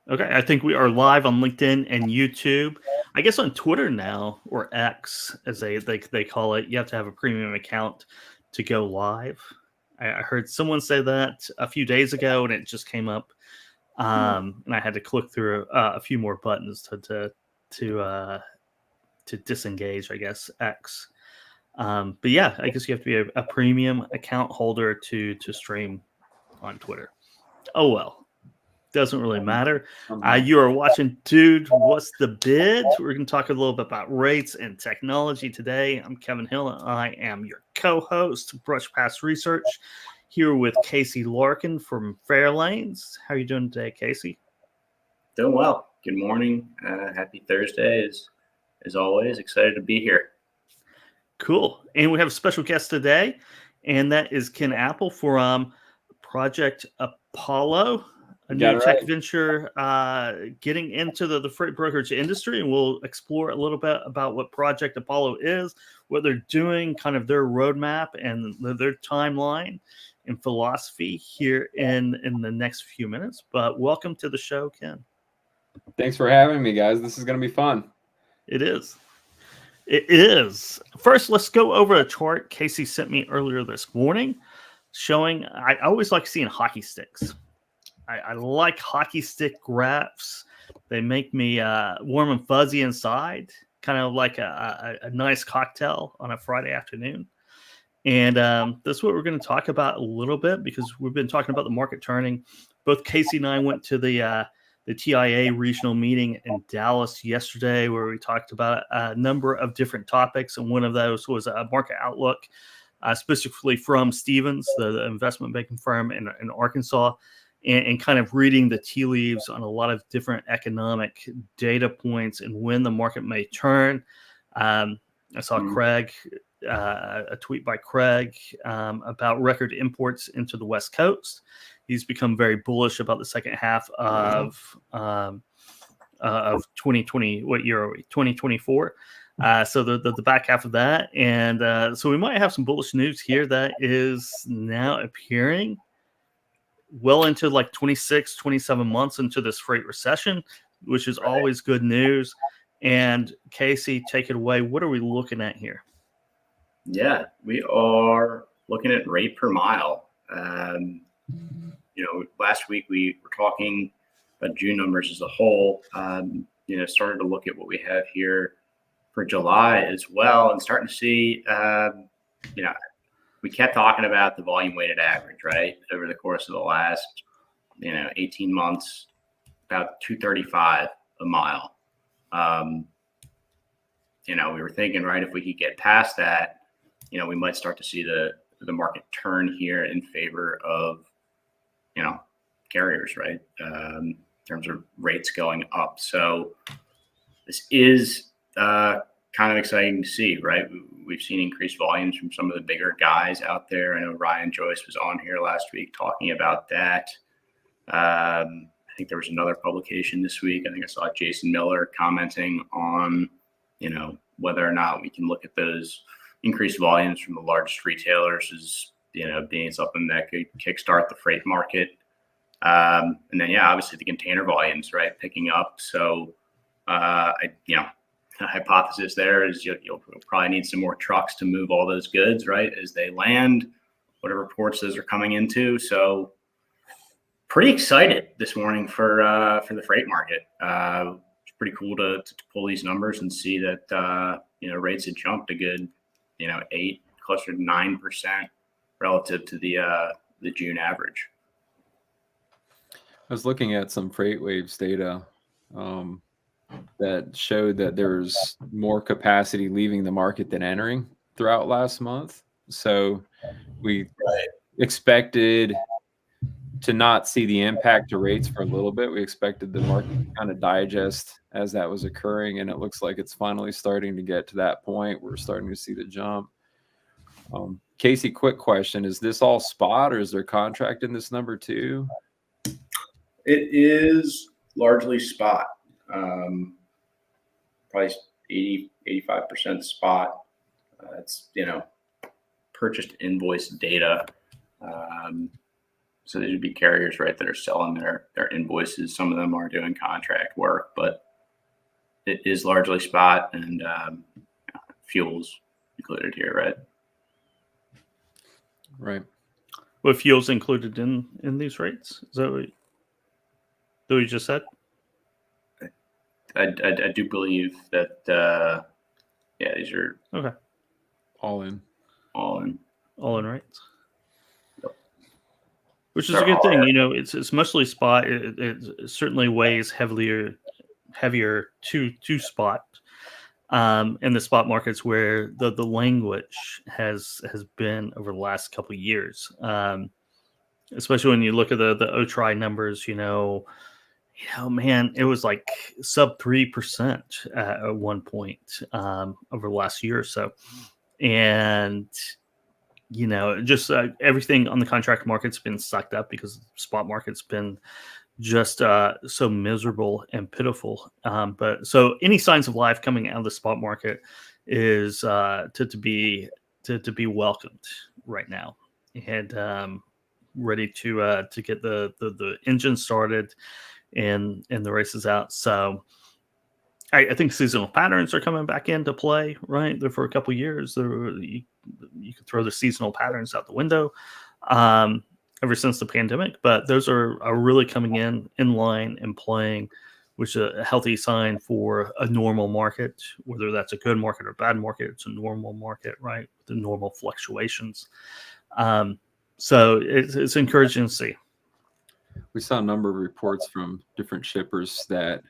Okay, I think we are live on LinkedIn and YouTube. I guess on Twitter now, or X, as they call it, you have to have a premium account to go live. I heard someone say that a few days ago, and it just came up, and I had to click through a few more buttons to disengage, I guess, X. But yeah, I guess you have to be a premium account holder to stream on Twitter. Oh well. Doesn't really matter. You are watching Dude, What's the Bid? We're going to talk a little bit about rates and technology today. I'm Kevin Hill, and I am your co-host, BrushPassResearch, here with Casey Larkin from Farelanes. How are you doing today, Casey? Doing well. Good morning. Happy Thursday. As always, excited to be here. Cool. And we have a special guest today, and that is Ken Apple from Project Apollo, a new tech venture getting into the freight brokerage industry. And we'll explore a little bit about what Project Apollo is, what they're doing, kind of their roadmap and their timeline and philosophy here in the next few minutes. But welcome to the show, Ken. Thanks for having me, guys. This is going to be fun. It is. It is. First, let's go over a chart Casey sent me earlier this morning showing, I always like seeing hockey sticks. I like hockey stick graphs. They make me warm and fuzzy inside, kind of like a nice cocktail on a Friday afternoon. And that's what we're going to talk about a little bit, because we've been talking about the market turning. Both Casey and I went to the TIA regional meeting in Dallas yesterday, where we talked about a number of different topics. And one of those was a market outlook, specifically from Stephens, the investment banking firm in Arkansas. And kind of reading the tea leaves on a lot of different economic data points and when the market may turn. I saw Craig, a tweet by Craig about record imports into the West Coast. He's become very bullish about the second half of 2020. What year are we? 2024. So the back half of that. And so we might have some bullish news here that is now appearing well into like 26, 27 months into this freight recession, which is always good news. And Casey, take it away. What are we looking at here? Yeah, we are looking at rate per mile. Last week we were talking about June numbers as a whole, started to look at what we have here for July as well, and starting to see, we kept talking about the volume weighted average, right? Over the course of the last, 18 months, about 235 a mile. We were thinking, right, if we could get past that, we might start to see the market turn here in favor of, carriers, right? In terms of rates going up. So this is kind of exciting to see, right? We've seen increased volumes from some of the bigger guys out there. I know Ryan Joyce was on here last week talking about that. I think there was another publication this week. I think I saw Jason Miller commenting on, whether or not we can look at those increased volumes from the largest retailers as, being something that could kickstart the freight market. And then, obviously the container volumes, right, picking up. So, the hypothesis there is you'll probably need some more trucks to move all those goods, right, as they land, whatever ports those are coming into. So pretty excited this morning for the freight market. It's pretty cool to pull these numbers and see that, rates had jumped a good, 8, closer to 9% relative to the June average. I was looking at some FreightWaves data that showed that there's more capacity leaving the market than entering throughout last month. So we expected to not see the impact to rates for a little bit. We expected the market to kind of digest as that was occurring, and it looks like it's finally starting to get to that point. We're starting to see the jump. Casey, quick question. Is this all spot, or is there contract in this number too? It is largely spot. Probably 80-85% spot. It's, purchased invoice data. So these would be carriers, right, that are selling their invoices. Some of them are doing contract work, but it is largely spot, and fuels included here, right? Right. What fuels included in these rates? Is that what you just said? I do believe that, yeah, these are Okay. All in. all in. All in rates. Yep. Which is They're a good all thing. in. You know, it's mostly spot. It certainly weighs heavier to spot. In the spot markets where the language has been over the last couple of years. Especially when you look at the OTRI numbers, man, it was like sub 3% at one point over the last year or so. And, just everything on the contract market's been sucked up because the spot market's been just so miserable and pitiful. But so any signs of life coming out of the spot market is to be welcomed right now. And ready to get the engine started and the races out. So I think seasonal patterns are coming back into play, right? There for a couple of years, you could throw the seasonal patterns out the window ever since the pandemic, but those are really coming in line and playing, which is a healthy sign for a normal market, whether that's a good market or bad market. It's a normal market, right? The normal fluctuations. So it's encouraging to see. We saw a number of reports from different shippers that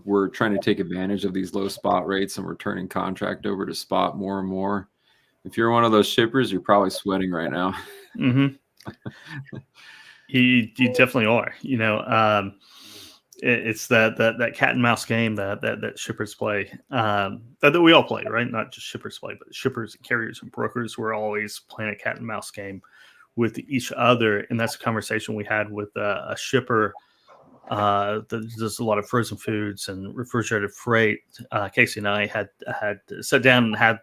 were trying to take advantage of these low spot rates and we're turning contract over to spot more and more. If you're one of those shippers, you're probably sweating right now. Mm-hmm. you definitely are. It's that cat and mouse game that shippers play, that we all play, right? Not just shippers play, but shippers and carriers and brokers. We're always playing a cat and mouse game with each other, and that's a conversation we had with a shipper that does a lot of frozen foods and refrigerated freight. Casey and I had sat down and had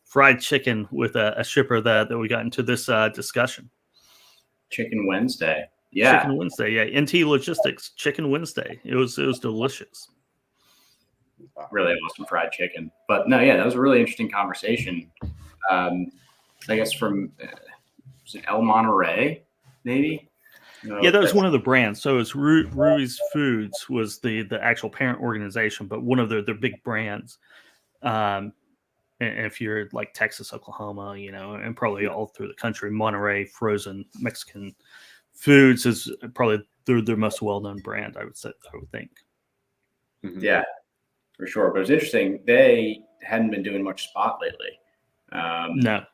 fried chicken with a shipper that we got into this discussion. Chicken Wednesday. Yeah. Chicken Wednesday. Yeah. NT Logistics Chicken Wednesday. It was delicious. Really awesome fried chicken. But no, yeah, that was a really interesting conversation. I guess from was it El Monterey, maybe? Yeah, that was one of the brands. So it's Rui's Foods was the actual parent organization, but one of their big brands. And if you're like Texas, Oklahoma, and probably all through the country, Monterey frozen Mexican foods is probably their most well-known brand, I would think. Mm-hmm. Yeah, for sure. But it's interesting. They hadn't been doing much spot lately. No.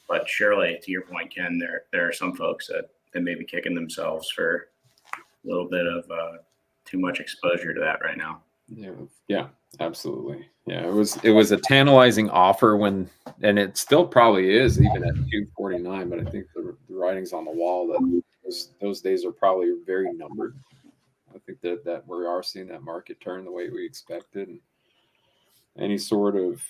But surely, to your point, Ken, there are some folks that may be kicking themselves for a little bit of too much exposure to that right now. Yeah, absolutely. Yeah, it was a tantalizing offer and it still probably is even at 249. But I think the writing's on the wall that those days are probably very numbered. I think that we are seeing that market turn the way we expected, and any sort of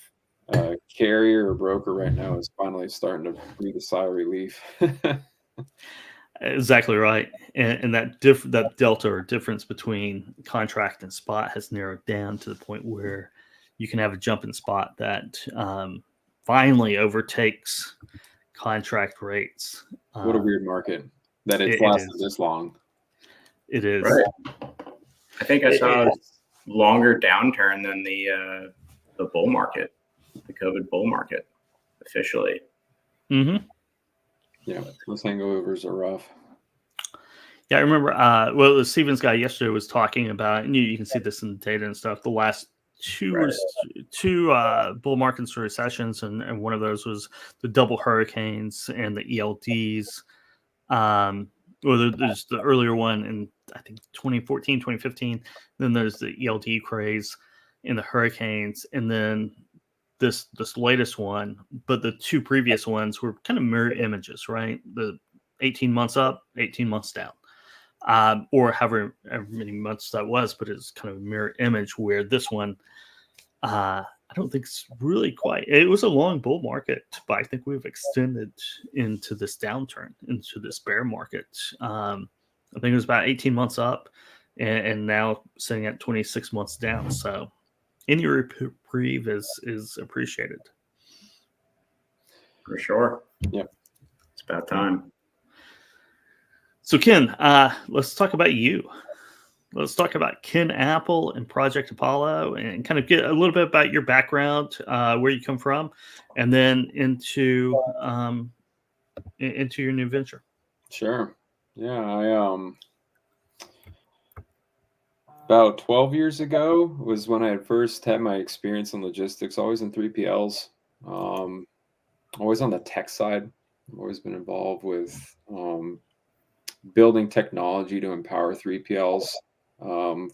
carrier or broker right now is finally starting to breathe a sigh of relief. Exactly right, and that delta or difference between contract and spot has narrowed down to the point where you can have a jump in spot that finally overtakes contract rates. What a weird market that it's lasted this long. It is. Right. I think I saw a longer downturn than the bull market, the COVID bull market, officially. Mm-hmm. Yeah, those hangovers are rough. Yeah, I remember. The Stevens guy yesterday was talking about, and you can see this in the data and stuff. The last two bull markets or recessions, and one of those was the double hurricanes and the ELDs. There's the earlier one in I think 2014, 2015. Then there's the ELD craze and the hurricanes, and then this latest one. But the two previous ones were kind of mirror images, right? The 18 months up, 18 months down. Or however many months that was, but it's kind of a mirror image where this one, I I don't think it's really quite. It was a long bull market, but I think we've extended into this downturn, into this bear market. I think it was about 18 months up, and now sitting at 26 months down. So any reprieve is appreciated. For sure. Yep. It's about time. So Ken, let's talk about you. Let's talk about Ken Apple and Project Apollo, and kind of get a little bit about your background, where you come from, and then into your new venture. Sure. Yeah, I about 12 years ago was when I first had my experience in logistics, always in 3PLs, always on the tech side. I've always been involved with building technology to empower 3PLs.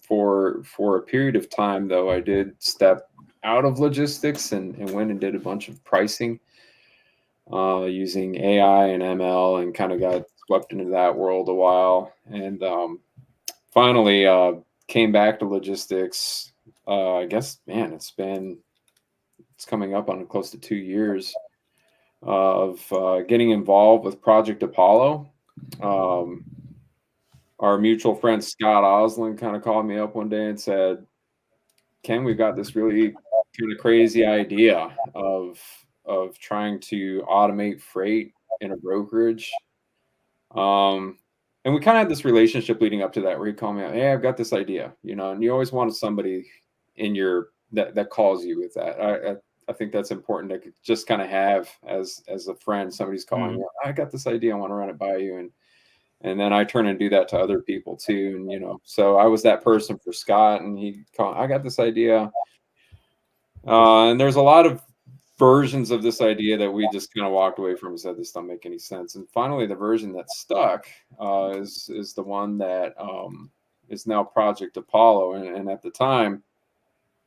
For a period of time, though, I did step out of logistics and went and did a bunch of pricing using AI and ML, and kind of got swept into that world a while. And finally came back to logistics. I guess, man, it's coming up on close to 2 years of getting involved with Project Apollo. Our mutual friend Scott Oslin kind of called me up one day and said, Ken, we've got this really kind of crazy idea of trying to automate freight in a brokerage. And we kind of had this relationship leading up to that, where he called me out, hey, I've got this idea, and you always wanted somebody in your that calls you with that. I think that's important to just kind of have as a friend. Somebody's calling you, I got this idea, I want to run it by you, and then I turn and do that to other people too. And so I was that person for Scott, and he called, I got this idea, and there's a lot of versions of this idea that we just kind of walked away from and said, this don't make any sense. And finally, the version that stuck is the one that is now Project Apollo. And at the time,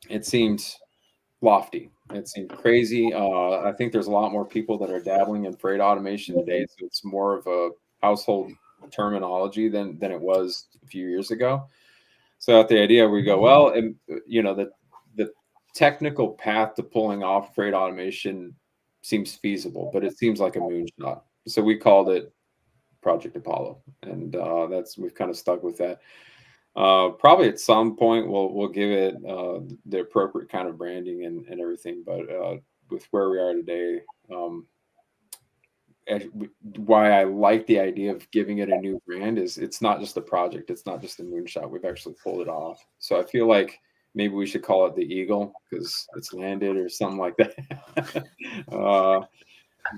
it seemed lofty. It seemed crazy. I think there's a lot more people that are dabbling in freight automation today, so it's more of a household terminology than it was a few years ago. So at the idea, we go, well, and the technical path to pulling off freight automation seems feasible, but it seems like a moonshot. So we called it Project Apollo, and we've kind of stuck with that. Probably at some point we'll give it the appropriate kind of branding and everything, but with where we are today, why I like the idea of giving it a new brand is it's not just a project, it's not just a moonshot. We've actually pulled it off. So I feel like maybe we should call it the Eagle because it's landed or something like that.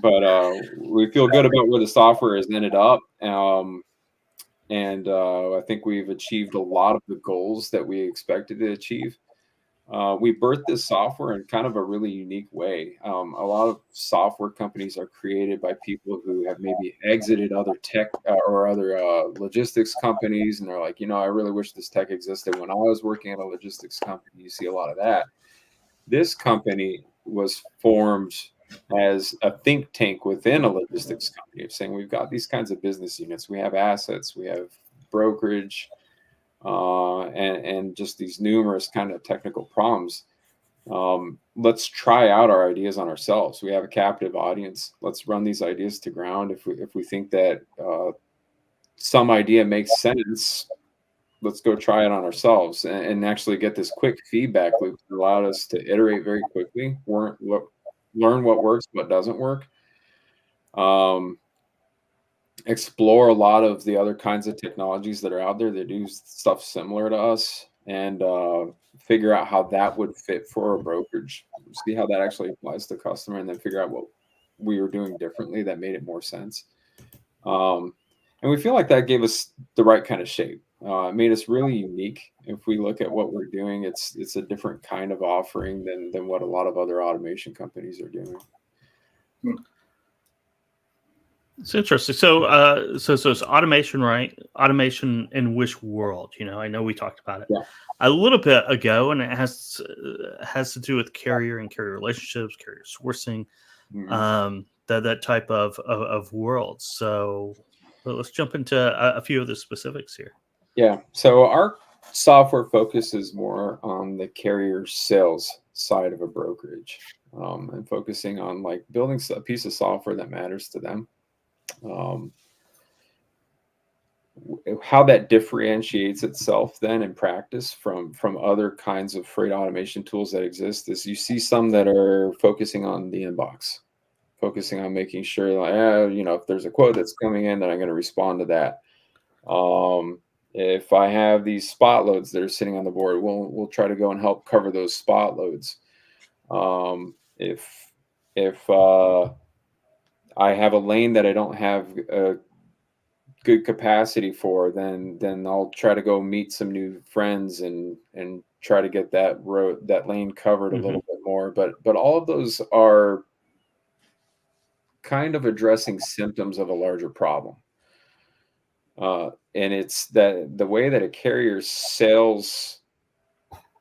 But we feel good about where the software has ended up. And I think we've achieved a lot of the goals that we expected to achieve. We birthed this software in kind of a really unique way. A lot of software companies are created by people who have maybe exited other tech or other logistics companies, and they're like, I really wish this tech existed when I was working at a logistics company. You see a lot of that. This company was formed as a think tank within a logistics company, of saying we've got these kinds of business units, we have assets, we have brokerage, and just these numerous kind of technical problems. Let's try out our ideas on ourselves. We have a captive audience. Let's run these ideas to ground. If we think that some idea makes sense, let's go try it on ourselves and actually get this quick feedback loop that allowed us to iterate very quickly, learn what works, what doesn't work, explore a lot of the other kinds of technologies that are out there that do stuff similar to us, and figure out how that would fit for a brokerage, see how that actually applies to the customer, and then figure out what we were doing differently that made it more sense. And we feel like that gave us the right kind of shape. It made us really unique. If we look at what we're doing, it's a different kind of offering than what a lot of other automation companies are doing. It's interesting. So it's automation, right? Automation in which world? I know we talked about it a little bit ago, and it has to do with carrier and carrier relationships, carrier sourcing, that type of world. So let's jump into a few of the specifics here. Yeah. So our software focuses more on the carrier sales side of a brokerage, and focusing on like building a piece of software that matters to them. How that differentiates itself then in practice from other kinds of freight automation tools that exist is you see some that are focusing on the inbox, focusing on making sure, like, if there's a quote that's coming in, then I'm going to respond to that. If I have these spot loads that are sitting on the board, we'll try to go and help cover those spot loads. If I have a lane that I don't have a good capacity for, then I'll try to go meet some new friends and try to get that lane covered a little bit more. But all of those are kind of addressing symptoms of a larger problem. And it's that the way that a carrier sales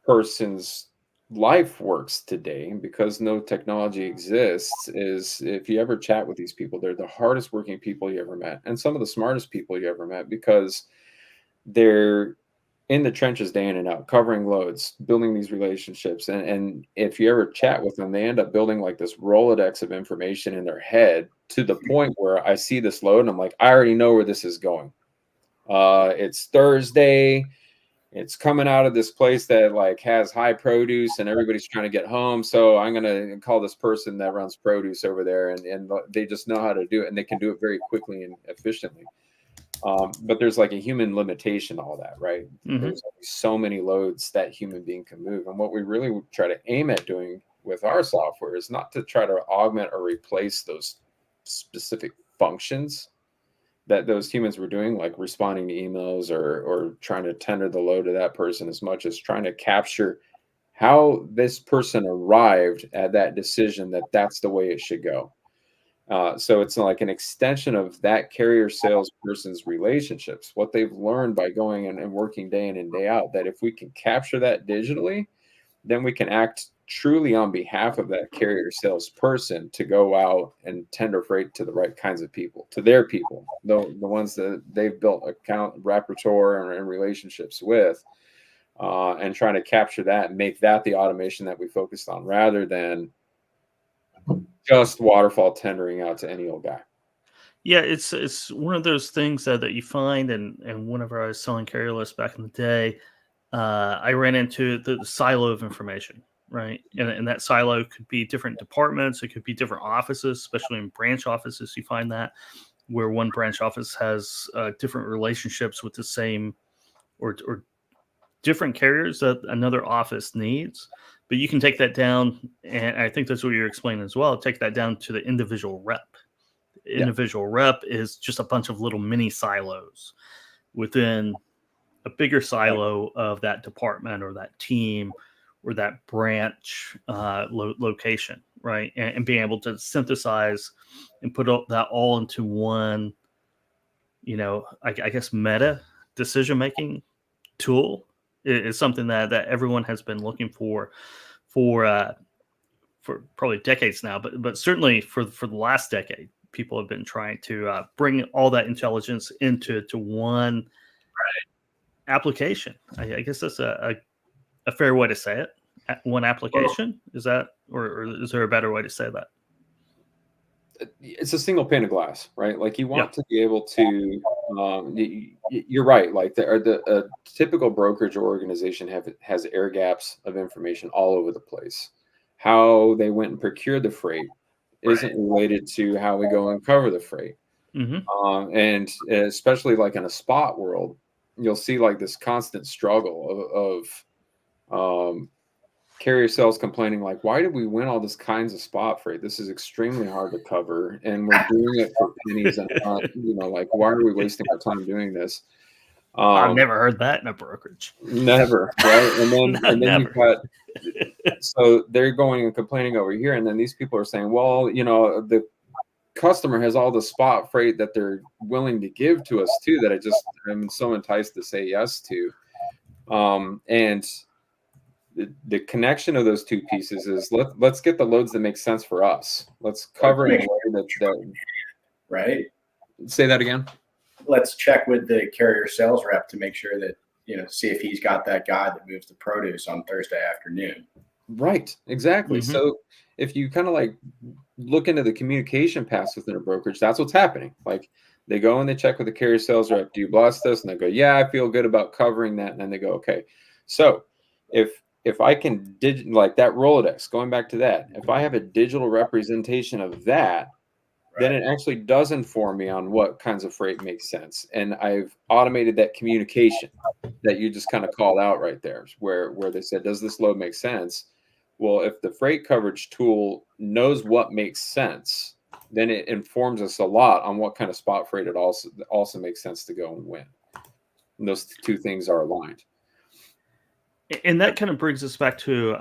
person's life works today, because no technology exists, is if you ever chat with these people, they're the hardest working people you ever met and some of the smartest people you ever met, because they're in the trenches day in and out, covering loads, building these relationships. And if you ever chat with them, they end up building like this Rolodex of information in their head, to the point where I see this load and I'm like, I already know where this is going. It's Thursday. It's coming out of this place that like has high produce and everybody's trying to get home. So I'm going to call this person that runs produce over there, and they just know how to do it, and they can do it very quickly and efficiently. But there's like a human limitation to all that, right? There's only so many loads that human being can move. And what we really try to aim at doing with our software is not to try to augment or replace those specific functions that those humans were doing, like responding to emails or trying to tender the load to that person, as much as trying to capture how this person arrived at that decision that that's the way it should go. So it's like an extension of that carrier salesperson's relationships, what they've learned by going and working day in and day out, that if we can capture that digitally, then we can act truly on behalf of that carrier salesperson to go out and tender freight to the right kinds of people, to their people, the ones that they've built account repertoire and relationships with, and trying to capture that and make that the automation that we focused on, rather than just waterfall tendering out to any old guy. Yeah, it's one of those things that you find, and whenever I was selling carrier lists back in the day, I ran into the silo of information, right? And that silo could be different departments, it could be different offices, especially in branch offices. You find that where one branch office has different relationships with the same or different carriers that another office needs. But you can take that down, and I think that's what you're explaining as well. Take that down to the individual rep. Individual rep is just a bunch of little mini silos within a bigger silo of that department or that team or that branch location, right? And being able to synthesize and put that all into one, I guess meta decision-making tool is something that everyone has been looking for probably decades now, but certainly for the last decade, people have been trying to bring all that intelligence into one application. I guess that's a fair way to say it. One application, is that, or is there a better way to say that? It's a single pane of glass, right? Like you want to be able to, you're right. Like a typical brokerage or organization has air gaps of information all over the place. How they went and procured the freight isn't related to how we go and cover the freight. And especially like in a spot world, you'll see like this constant struggle of carrier sales complaining, like, why did we win all this kinds of spot freight? This is extremely hard to cover, and we're doing it for pennies. And like, why are we wasting our time doing this? I've never heard that in a brokerage. Never, right? And then Never. you've got, so they're going and complaining over here, and then these people are saying, well, the customer has all the spot freight that they're willing to give to us too, that I'm so enticed to say yes to. And the connection of those two pieces is let's get the loads that make sense for us. Let's cover in a way that right. Say that again. Let's check with the carrier sales rep to make sure that, see if he's got that guy that moves the produce on Thursday afternoon. Right, exactly. Mhm. So if you kind of like look into the communication paths within a brokerage, that's what's happening. Like they go and they check with the carrier sales rep, do you bless this? And they go, yeah, I feel good about covering that. And then they go, okay. So if I can like that Rolodex, going back to that, if I have a digital representation of that, then Right. it actually does inform me on what kinds of freight makes sense. And I've automated that communication that you just kind of called out right there, where they said, does this load make sense? Well, if the freight coverage tool knows what makes sense, then it informs us a lot on what kind of spot freight it also makes sense to go and win. And those two things are aligned. And that kind of brings us back to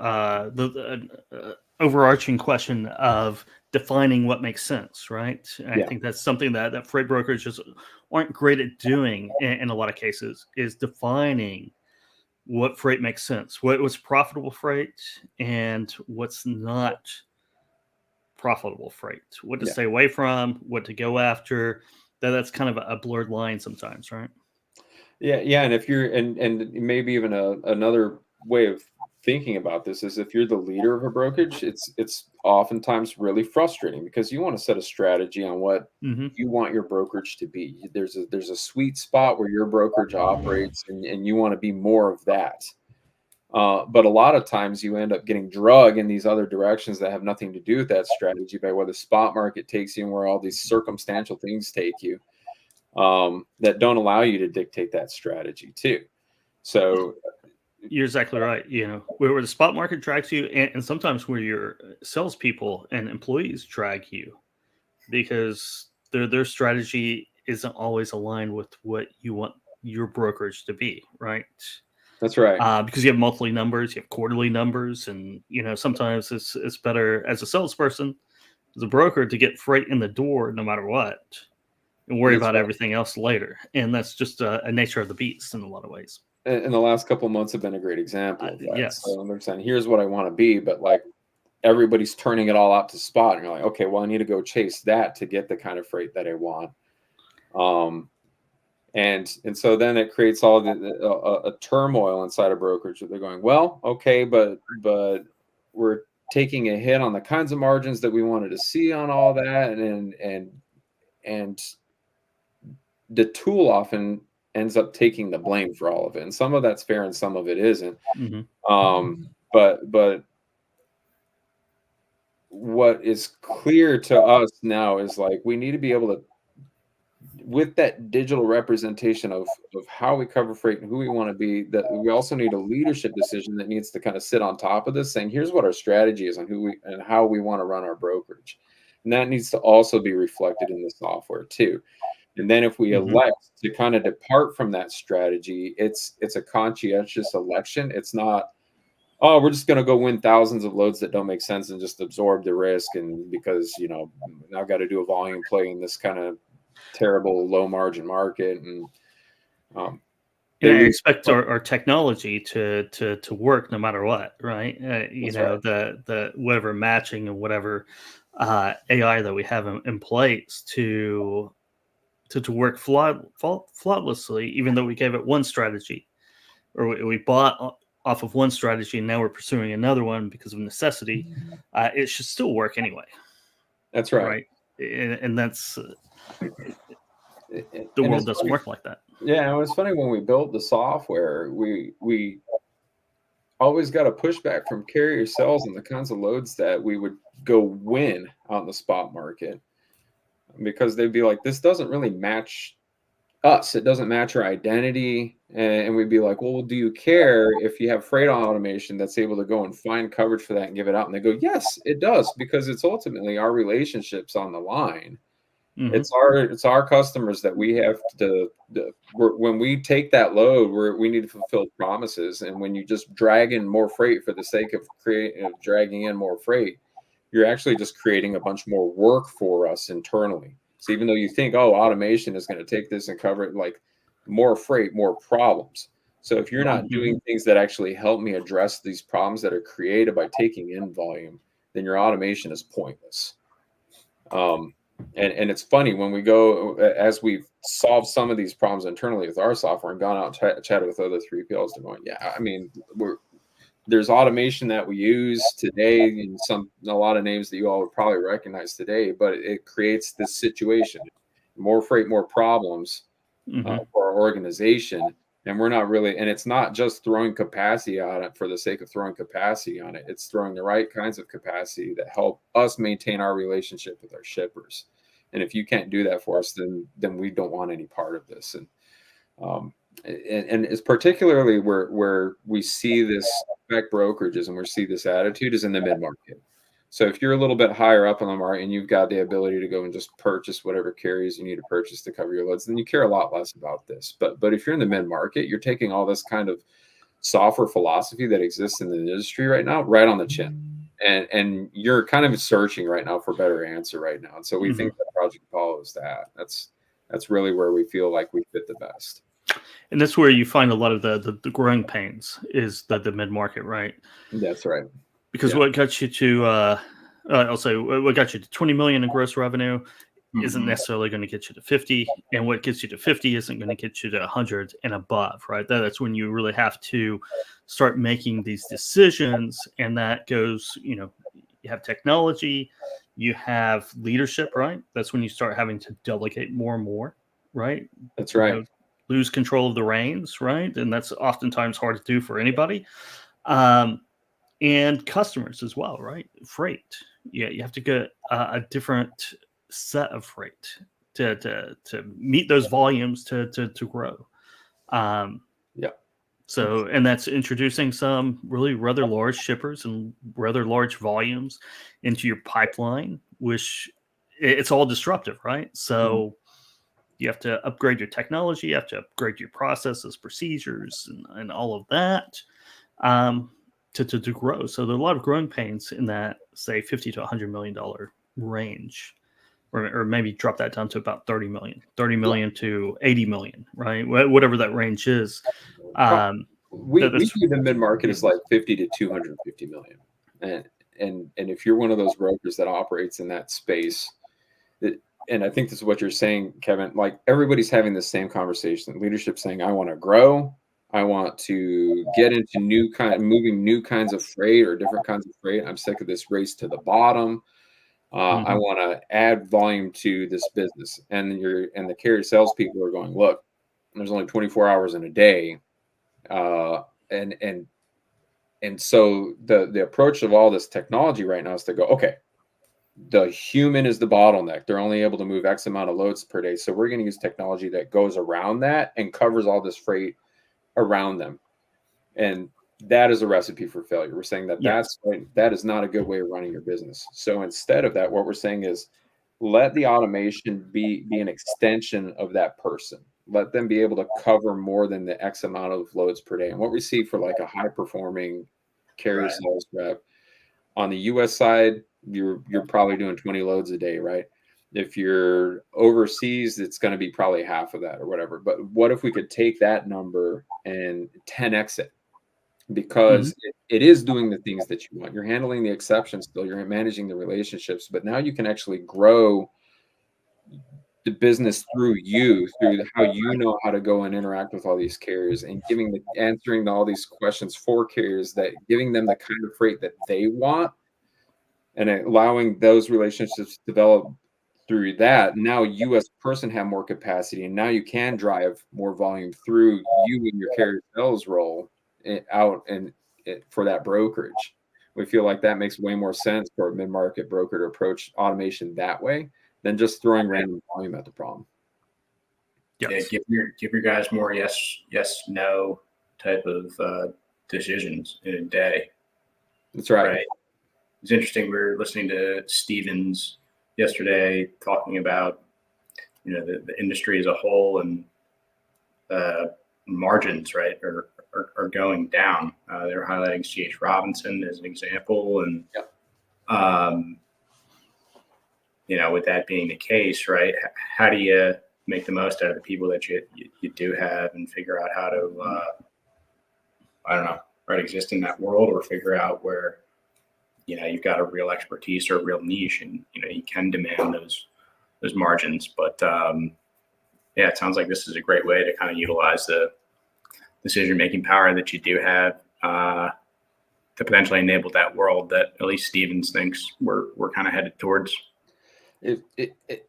the overarching question of defining what makes sense, right? And I Yeah, think that's something that freight brokerages aren't great at doing in a lot of cases, is defining what freight makes sense, what's profitable freight and what's not profitable freight, what to yeah. stay away from, what to go after. That's kind of a blurred line sometimes, right? Yeah, and if you're and maybe even another way of thinking about this is if you're the leader of a brokerage, it's oftentimes really frustrating because you want to set a strategy on what Hmm. you want your brokerage to be. There's a sweet spot where your brokerage operates, and you want to be more of that. But a lot of times you end up getting drug in these other directions that have nothing to do with that strategy by where the spot market takes you and where all these circumstantial things take you, that don't allow you to dictate that strategy too. So You're exactly right. Where the spot market drags you, and sometimes where your salespeople and employees drag you, because their strategy isn't always aligned with what you want your brokerage to be, right? that's right. Because you have monthly numbers, you have quarterly numbers, and sometimes it's better as a salesperson, as a broker, to get freight in the door no matter what, and worry That's about right. everything else later. And that's just a nature of the beast in a lot of ways. And the last couple of months have been a great example of that. Yes. So they're saying, here's what I want to be, but like everybody's turning it all out to spot, and you're like, okay, well, I need to go chase that to get the kind of freight that I want. Um, and so then it creates all a turmoil inside a brokerage that they're going, well, okay, but we're taking a hit on the kinds of margins that we wanted to see on all that, and the tool often ends up taking the blame for all of it, and some of that's fair and some of it isn't. Hmm. But what is clear to us now is like we need to be able to, with that digital representation of how we cover freight and who we want to be, that we also need a leadership decision that needs to kind of sit on top of this, saying here's what our strategy is on who we and how we want to run our brokerage, and that needs to also be reflected in the software too. And then if we Hmm. elect to kind of depart from that strategy, it's a conscientious election. It's not, oh, we're just going to go win thousands of loads that don't make sense and just absorb the risk. And because, I've got to do a volume play in this kind of terrible low margin market. And And they I lose. expect our technology to work no matter what, right? That's right. The whatever matching and whatever AI that we have in place to work flawlessly, even though we gave it one strategy, or we bought off of one strategy and now we're pursuing another one because of necessity. It should still work anyway, That's right. right? And that's the And world it's doesn't funny. work like that. Yeah. And it's funny when we built the software, we always got a pushback from carrier sales and the kinds of loads that we would go win on the spot market, because they'd be like, this doesn't really match us. It doesn't match our identity. And we'd be like, well, do you care if you have freight automation that's able to go and find coverage for that and give it out? And they go, yes, it does, because it's ultimately our relationships on the line. Hmm. It's our customers that we have when we take that load, we need to fulfill promises. And when you just drag in more freight for the sake of dragging in more freight, you're actually just creating a bunch more work for us internally. So even though you think, oh, automation is going to take this and cover it, like more freight, more problems. So if you're not Hmm. doing things that actually help me address these problems that are created by taking in volume, then your automation is pointless. Um, and it's funny when we go, as we've solved some of these problems internally with our software and gone out and chatted with other 3PLs, they're going, yeah, I mean, there's automation that we use today, and a lot of names that you all would probably recognize today, but it creates this situation: more freight, more problems for our organization. And we're not really, and it's not just throwing capacity on it for the sake of throwing capacity on it. It's throwing the right kinds of capacity that help us maintain our relationship with our shippers. And if you can't do that for us, then we don't want any part of this. And it's particularly where we see this affect brokerages and we see this attitude is in the mid-market. So if you're a little bit higher up on the market and you've got the ability to go and just purchase whatever carriers you need to purchase to cover your loads, then you care a lot less about this. But if you're in the mid-market, you're taking all this kind of software philosophy that exists in the industry right now, right on the chin. And you're kind of searching right now for a better answer right now. And so we think that Project Apollo is that. That's really where we feel like we fit the best. And that's where you find a lot of the growing pains is the mid-market, right? That's right. Because what got you to, I'll say, what got you to 20 million in gross revenue isn't necessarily going to get you to 50, and what gets you to 50 isn't going to get you to 100 and above, right? That's when you really have to start making these decisions, and that goes, you have technology, you have leadership, right? That's when you start having to delegate more and more, right? That's right. Lose control of the reins, right? And that's oftentimes hard to do for anybody. And customers as well, right? Freight. Yeah, you have to get a different set of freight to meet those volumes to grow. So, and that's introducing some really rather large shippers and rather large volumes into your pipeline, which it's all disruptive, right? So you have to upgrade your technology, you have to upgrade your processes, procedures, and all of that. To grow. So there are a lot of growing pains in that, say, $50 to $100 million range, or maybe drop that down to about 30 million to 80 million, right? Whatever that range is. We view the mid-market as like 50 to 250 million. And if you're one of those brokers that operates in that space, and I think this is what you're saying, Kevin, like everybody's having the same conversation. Leadership saying, I want to grow. I want to get into moving new kinds of freight or different kinds of freight. I'm sick of this race to the bottom. I want to add volume to this business. And the carrier salespeople are going, look, there's only 24 hours in a day. And so the approach of all this technology right now is to go, okay, the human is the bottleneck. They're only able to move X amount of loads per day. So we're going to use technology that goes around that and covers all this freight around them. And that is a recipe for failure. We're saying that is not a good way of running your business. So instead of that, what we're saying is let the automation be an extension of that person. Let them be able to cover more than the X amount of loads per day. And what we see for like a high performing carrier sales rep on the US side, you're probably doing 20 loads a day, right? If you're overseas, it's going to be probably half of that or whatever. But what if we could take that number and 10x it? Because it is doing the things that you want. You're handling the exceptions still. You're managing the relationships. But now you can actually grow the business through how you know how to go and interact with all these carriers and answering all these questions for carriers, that giving them the kind of freight that they want and allowing those relationships to develop through that. Now you as a person have more capacity, and now you can drive more volume through you and your carrier sales role out and for that brokerage. We feel like that makes way more sense for a mid-market broker to approach automation that way than just throwing random volume at the problem. Yes. Yeah, give your guys more yes, no type of decisions in a day. That's right. It's interesting. We were listening to Stevens yesterday talking about, the industry as a whole, and margins, right, are going down. They were highlighting C.H. Robinson as an example, and with that being the case, right, how do you make the most out of the people that you do have, and figure out how to exist in that world, or figure out where you've got a real expertise or a real niche, and you can demand those margins. But it sounds like this is a great way to kind of utilize the decision-making power that you do have, to potentially enable that world that at least Stevens thinks we're kind of headed towards.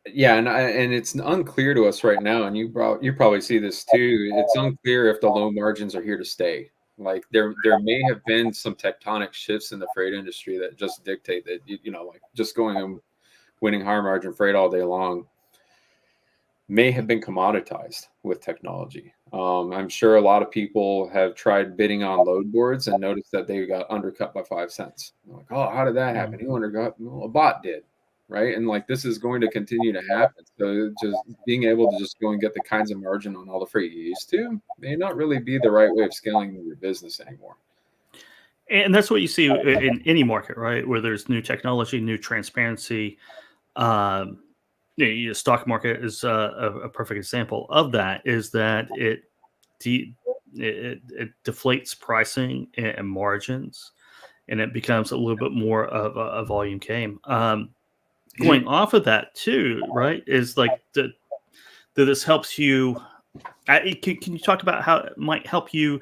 Yeah, and it's unclear to us right now, and you probably see this too. It's unclear if the low margins are here to stay. Like there may have been some tectonic shifts in the freight industry that just dictate that like just going and winning higher margin freight all day long may have been commoditized with technology. I'm sure a lot of people have tried bidding on load boards and noticed that they got undercut by 5 cents. They're like, oh, how did that happen? Who undercut? Well, a bot did, right? And like this is going to continue to happen. So just being able to just go and get the kinds of margin on all the freight you used to may not really be the right way of scaling your business anymore. And that's what you see in any market, right? Where there's new technology, new transparency. The stock market is a perfect example of that. Is that it deflates pricing and margins, and it becomes a little bit more of a volume game. Going off of that too, right? Is like that this helps you. Can you talk about how it might help you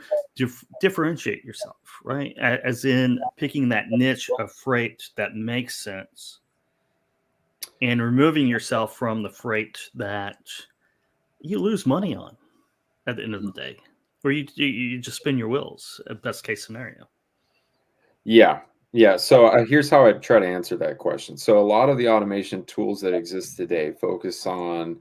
differentiate yourself, right? As in picking that niche of freight that makes sense and removing yourself from the freight that you lose money on at the end of the day, where you just spin your wheels at best case scenario. Yeah. So here's how I try to answer that question. So a lot of the automation tools that exist today focus on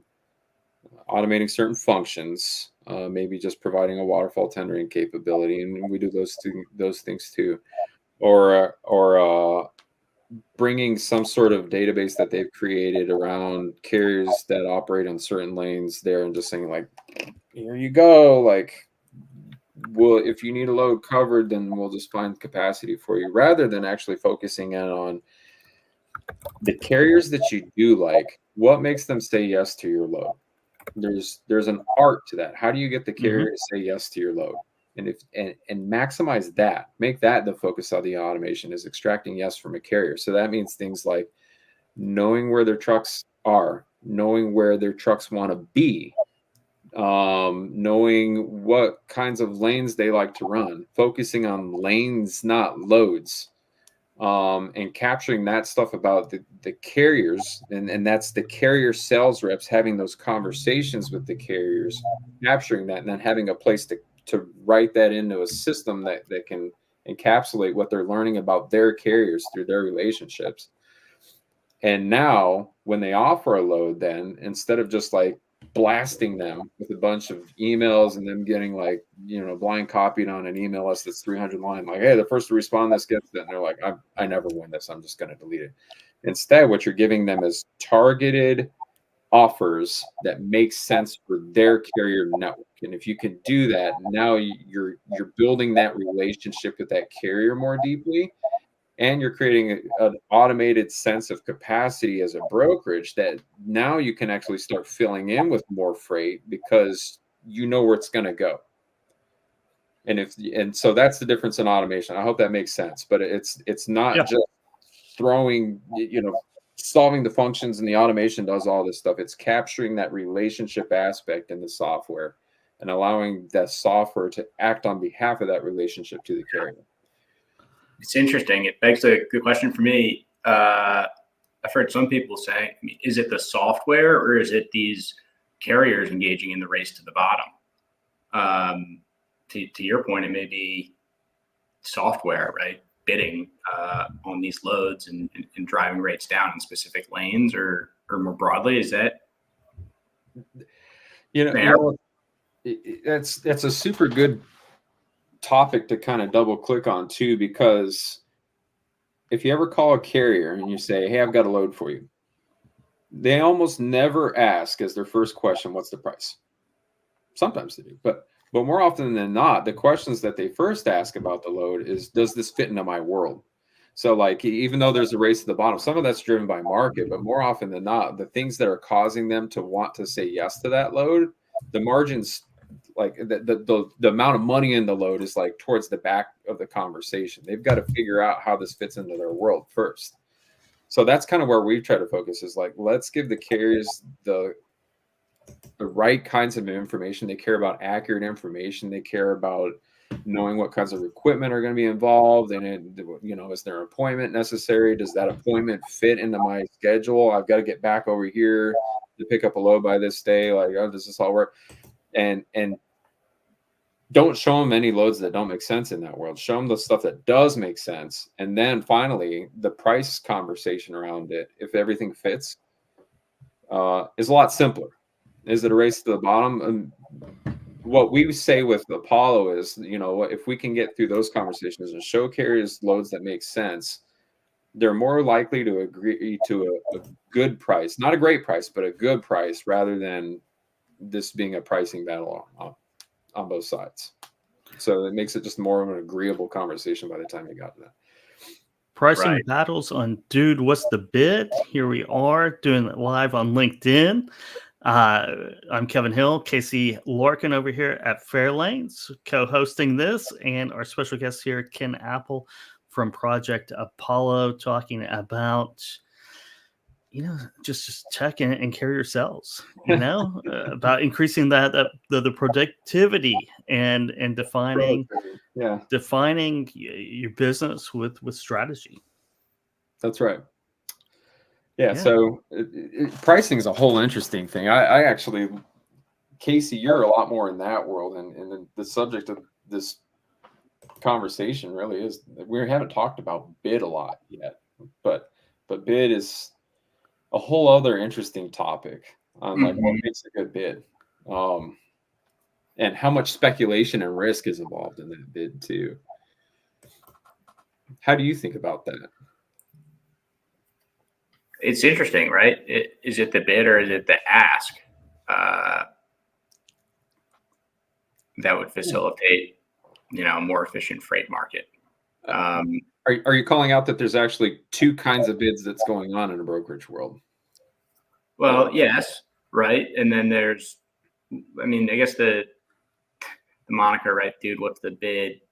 automating certain functions, maybe just providing a waterfall tendering capability, and we do those things too, or bringing some sort of database that they've created around carriers that operate on certain lanes there, and just saying like, here you go, like, well, if you need a load covered, then we'll just find capacity for you, rather than actually focusing in on the carriers that you do like, what makes them say yes to your load. There's an art to that. How do you get the carrier to say yes to your load? And maximize that, make that the focus of the automation, is extracting yes from a carrier. So that means things like knowing where their trucks are, knowing where their trucks want to be, knowing what kinds of lanes they like to run, focusing on lanes, not loads, and capturing that stuff about the carriers. And that's the carrier sales reps having those conversations with the carriers, capturing that, and then having a place to write that into a system that can encapsulate what they're learning about their carriers through their relationships. And now when they offer a load, then instead of just like blasting them with a bunch of emails and them getting like, blind copied on an email list that's 300 line, like, hey, the first to respond this gets it. And they're like, I never win this. I'm just going to delete it. Instead, what you're giving them is targeted offers that make sense for their carrier network. And if you can do that, now you're building that relationship with that carrier more deeply, and you're creating an automated sense of capacity as a brokerage that now you can actually start filling in with more freight because you know where it's going to go. And so that's the difference in automation. I hope that makes sense, but it's not just throwing, solving the functions, and the automation does all this stuff. It's capturing that relationship aspect in the software and allowing that software to act on behalf of that relationship to the carrier. It's interesting. It begs a good question for me. I've heard some people say, is it the software or is it these carriers engaging in the race to the bottom? To your point, it may be software, right? Bidding on these loads and driving rates down in specific lanes, or more broadly, is that? That's a super good topic to kind of double click on too, because if you ever call a carrier and you say, hey, I've got a load for you, they almost never ask as their first question, what's the price? Sometimes they do, but more often than not, the questions that they first ask about the load is, does this fit into my world? So like, even though there's a race to the bottom, some of that's driven by market, but more often than not, the things that are causing them to want to say yes to that load, the margins, like the amount of money in the load is like towards the back of the conversation. They've got to figure out how this fits into their world first. So that's kind of where we try to focus, is like, let's give the carriers the right kinds of information. They care about accurate information. They care about knowing what kinds of equipment are going to be involved, and is there an appointment necessary? Does that appointment fit into my schedule? I've got to get back over here to pick up a load by this day. Like, oh, does this all work? And don't show them any loads that don't make sense in that world. Show them the stuff that does make sense. And then finally, the price conversation around it, if everything fits, is a lot simpler. Is it a race to the bottom? What we say with Apollo is, if we can get through those conversations and show carriers loads that make sense, they're more likely to agree to a good price, not a great price, but a good price, rather than this being a pricing battle on both sides. So it makes it just more of an agreeable conversation by the time you got to that. Pricing battles on Dude, What's the Bid? Here we are doing it live on LinkedIn. I'm Kevin Hill, Casey Larkin over here at Farelanes, co-hosting this, and our special guest here, Ken Apple from Project Apollo, talking about just check and carry yourselves, about increasing the productivity and defining your business with strategy. That's right. Yeah. So pricing is a whole interesting thing. I actually, Casey, you're a lot more in that world, and the subject of this conversation really is, we haven't talked about bid a lot yet, but bid is a whole other interesting topic on like what makes a good bid, and how much speculation and risk is involved in that bid too. How do you think about that? It's interesting, right? Is it the bid or is it the ask that would facilitate, a more efficient freight market? Are you calling out that there's actually two kinds of bids that's going on in a brokerage world? Well, yes, right. And then there's, I guess the moniker, right, dude, what's the bid?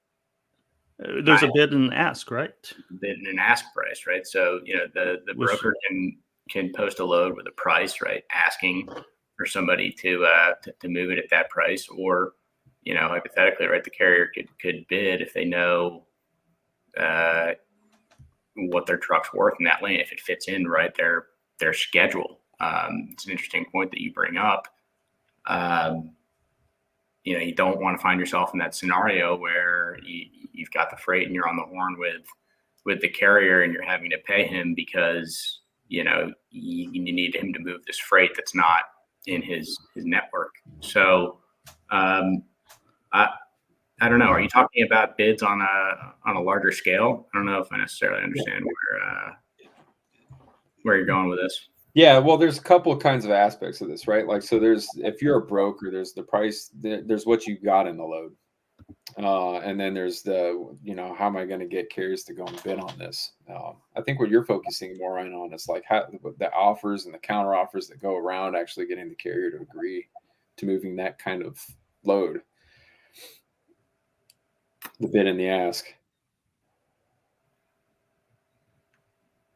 There's a bid and an ask, right? Bid and an ask price, right? So, the broker can post a load with a price, right, asking for somebody to move it at that price, or, hypothetically, right, the carrier could bid if they know what their truck's worth in that lane, if it fits in, right, their schedule. It's an interesting point that you bring up. You don't want to find yourself in that scenario where you've got the freight and you're on the horn with the carrier and you're having to pay him because, you need him to move this freight that's not in his network. So, I don't know. Are you talking about bids on a larger scale? I don't know if I necessarily understand where you're going with this. Yeah, well, there's a couple of kinds of aspects of this, right? Like, so if you're a broker, there's the price, there's what you got in the load. And then there's the, how am I going to get carriers to go and bid on this? I think what you're focusing more on is like how the offers and the counter offers that go around actually getting the carrier to agree to moving that kind of load. The bid and the ask.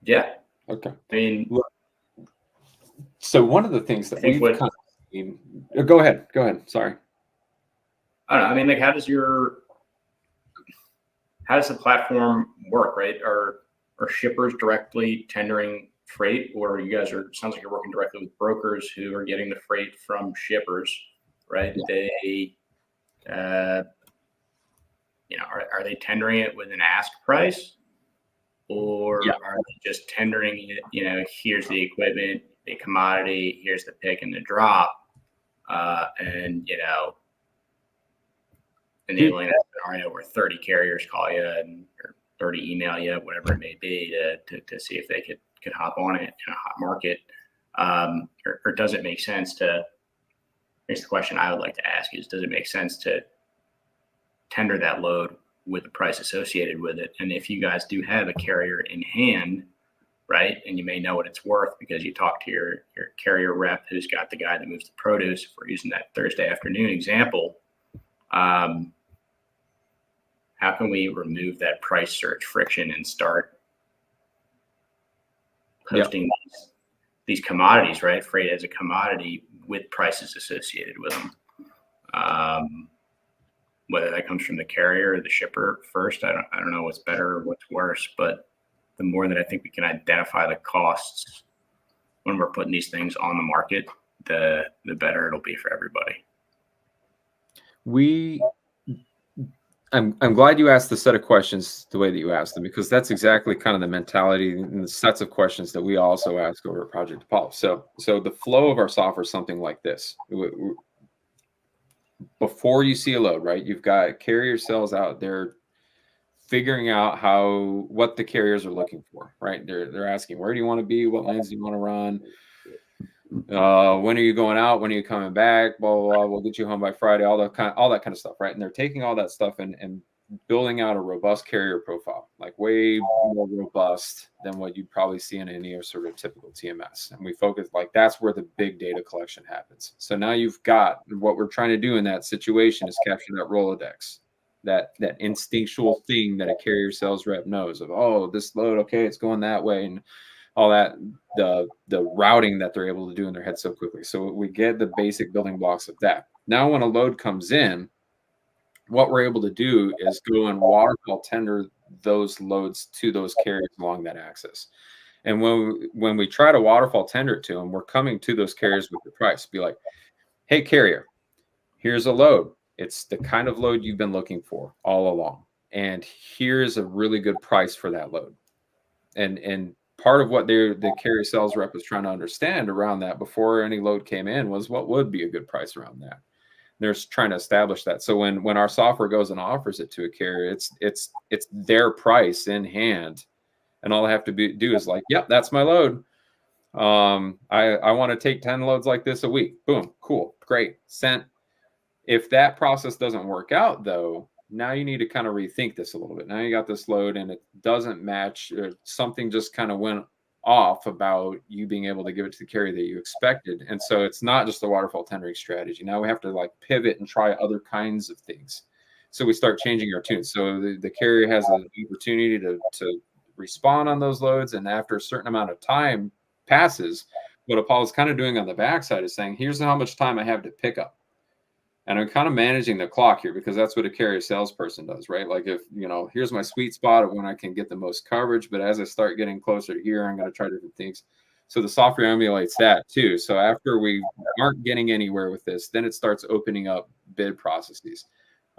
Yeah. Okay. So one of the things that we've kind of seen, go ahead. Sorry. I don't know. How does the platform work, right? Are shippers directly tendering freight, or you guys sounds like you're working directly with brokers who are getting the freight from shippers, right? Yeah. They, are they tendering it with an ask price, or are they just tendering it? Here's the equipment, the commodity, here's the pick and the drop, and enabling that scenario where 30 carriers call you or 30 email you, whatever it may be, to see if they could hop on it in a hot market, or does it make sense to? Here's the question I would like to ask: does it make sense to tender that load with the price associated with it? And if you guys do have a carrier in hand, right, and you may know what it's worth because you talk to your carrier rep who's got the guy that moves the produce, if we're using that Thursday afternoon example, how can we remove that price search friction and start posting these commodities, right, freight as a commodity with prices associated with them? whether that comes from the carrier or the shipper first. I don't know what's better or what's worse, but the more that I think we can identify the costs when we're putting these things on the market, the better it'll be for everybody. I'm glad you asked the set of questions the way that you asked them, because that's exactly kind of the mentality and the sets of questions that we also ask over at Project Apollo. So the flow of our software is something like this. Before you see a load, right, you've got carrier sales out there figuring out what the carriers are looking for, right? They're asking, where do you want to be? What lanes do you want to run? When are you going out? When are you coming back? Blah, blah, blah. We'll get you home by Friday. All that kind of stuff, right? And they're taking all that stuff and building out a robust carrier profile, like way more robust than what you'd probably see in any sort of typical TMS. And we focus, like, that's where the big data collection happens. So now you've got, what we're trying to do in that situation is capture that Rolodex, that instinctual thing that a carrier sales rep knows of, oh, this load, okay, it's going that way, and all that, the routing that they're able to do in their head so quickly. So we get the basic building blocks of that. Now, when a load comes in, what we're able to do is go and waterfall tender those loads to those carriers along that axis. And when we try to waterfall tender it to them, we're coming to those carriers with the price. Be like, hey, carrier, here's a load. It's the kind of load you've been looking for all along. And here's a really good price for that load. And part of what the carrier sales rep was trying to understand around that before any load came in was what would be a good price around that. They're trying to establish that. So when our software goes and offers it to a carrier, it's their price in hand, and all they have to do is like, yep, that's my load. I want to take 10 loads like this a week. Boom, cool, great, sent. If that process doesn't work out, though, now you need to kind of rethink this a little bit. Now you got this load and it doesn't match, or something just kind of went off about you being able to give it to the carrier that you expected. And so it's not just a waterfall tendering strategy. Now we have to like pivot and try other kinds of things. So we start changing our tune. So the carrier has an opportunity to respond on those loads. And after a certain amount of time passes, what Apollo's kind of doing on the backside is saying, here's how much time I have to pick up. And I'm kind of managing the clock here, because that's what a carrier salesperson does, right? Like, if, here's my sweet spot of when I can get the most coverage, but as I start getting closer to here, I'm going to try different things. So the software emulates that too. So after we aren't getting anywhere with this, then it starts opening up bid processes.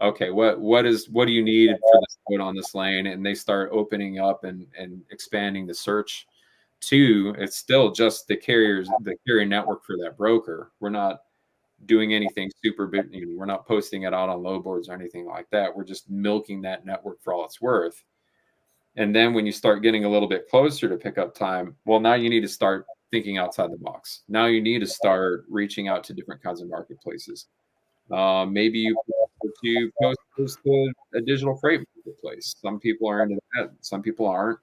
Okay, what do you need for this load on this lane? And they start opening up and expanding the search to, it's still just the carrier network for that broker. We're not doing anything super big. We're not posting it out on load boards or anything like that. We're just milking that network for all it's worth. And then when you start getting a little bit closer to pickup time, well, now you need to start thinking outside the box. Now you need to start reaching out to different kinds of marketplaces. Maybe you post a digital freight marketplace. Some people are into that. Some people aren't.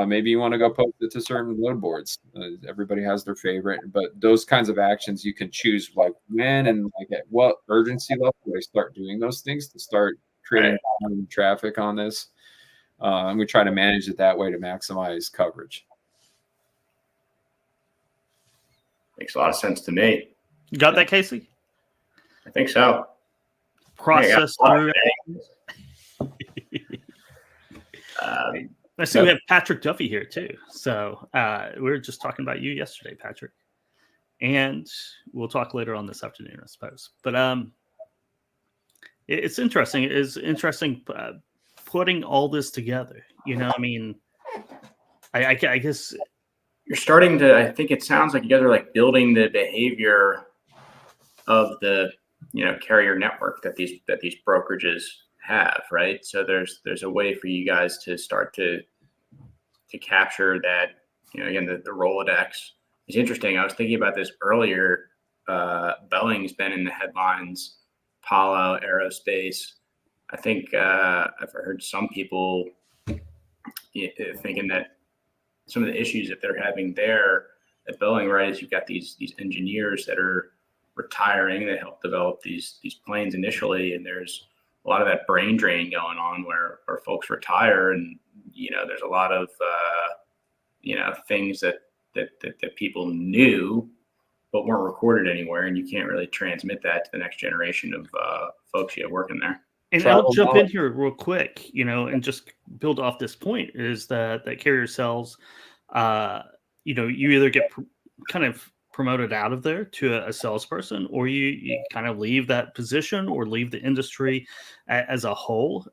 Maybe you want to go post it to certain load boards. Everybody has their favorite, but those kinds of actions you can choose, like when and like at what urgency level do I start doing those things to start creating traffic on this. And we try to manage it that way to maximize coverage. Makes a lot of sense to me. You got that, Casey? I think so. Process through. I see we have Patrick Duffy here too. So we were just talking about you yesterday, Patrick, and we'll talk later on this afternoon, I suppose. But it's interesting. It's interesting putting all this together. I mean, I guess you're starting to. I think it sounds like you guys are like building the behavior of the carrier network that these brokerages have, right? So there's a way for you guys to start to capture that. Again, the Rolodex is interesting. I was thinking about this earlier. Boeing's been in the headlines, Apollo Aerospace. I think I've heard some people thinking that some of the issues that they're having there at Boeing, right, is you've got these engineers that are retiring. They helped develop these planes initially, and there's a lot of that brain drain going on where folks retire, and there's a lot of things that people knew but weren't recorded anywhere, and you can't really transmit that to the next generation of folks you have working there. And I'll jump in here real quick, and just build off this point is that carrier sales, you either get kind of promoted out of there to a salesperson, or you kind of leave that position or leave the industry as a whole.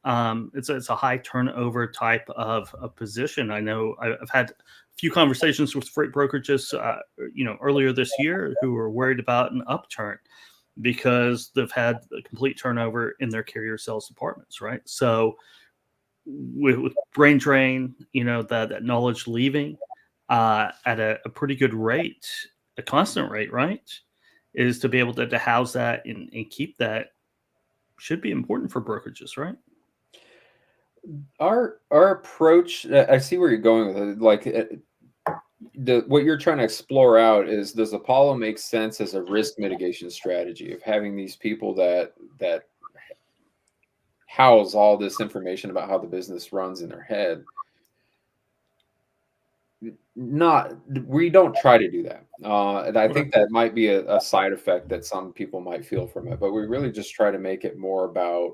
It's a high turnover type of a position. I know I've had a few conversations with freight brokerages, earlier this year who were worried about an upturn because they've had a complete turnover in their carrier sales departments, right? So with brain drain, that knowledge leaving at a pretty good rate, a constant rate, right, is to be able to house that and keep that should be important for brokerages, right? Our approach, I see where you're going with it. Like what you're trying to explore out is, does Apollo make sense as a risk mitigation strategy of having these people that house all this information about how the business runs in their head? We don't try to do that. And I think that might be a side effect that some people might feel from it, but we really just try to make it more about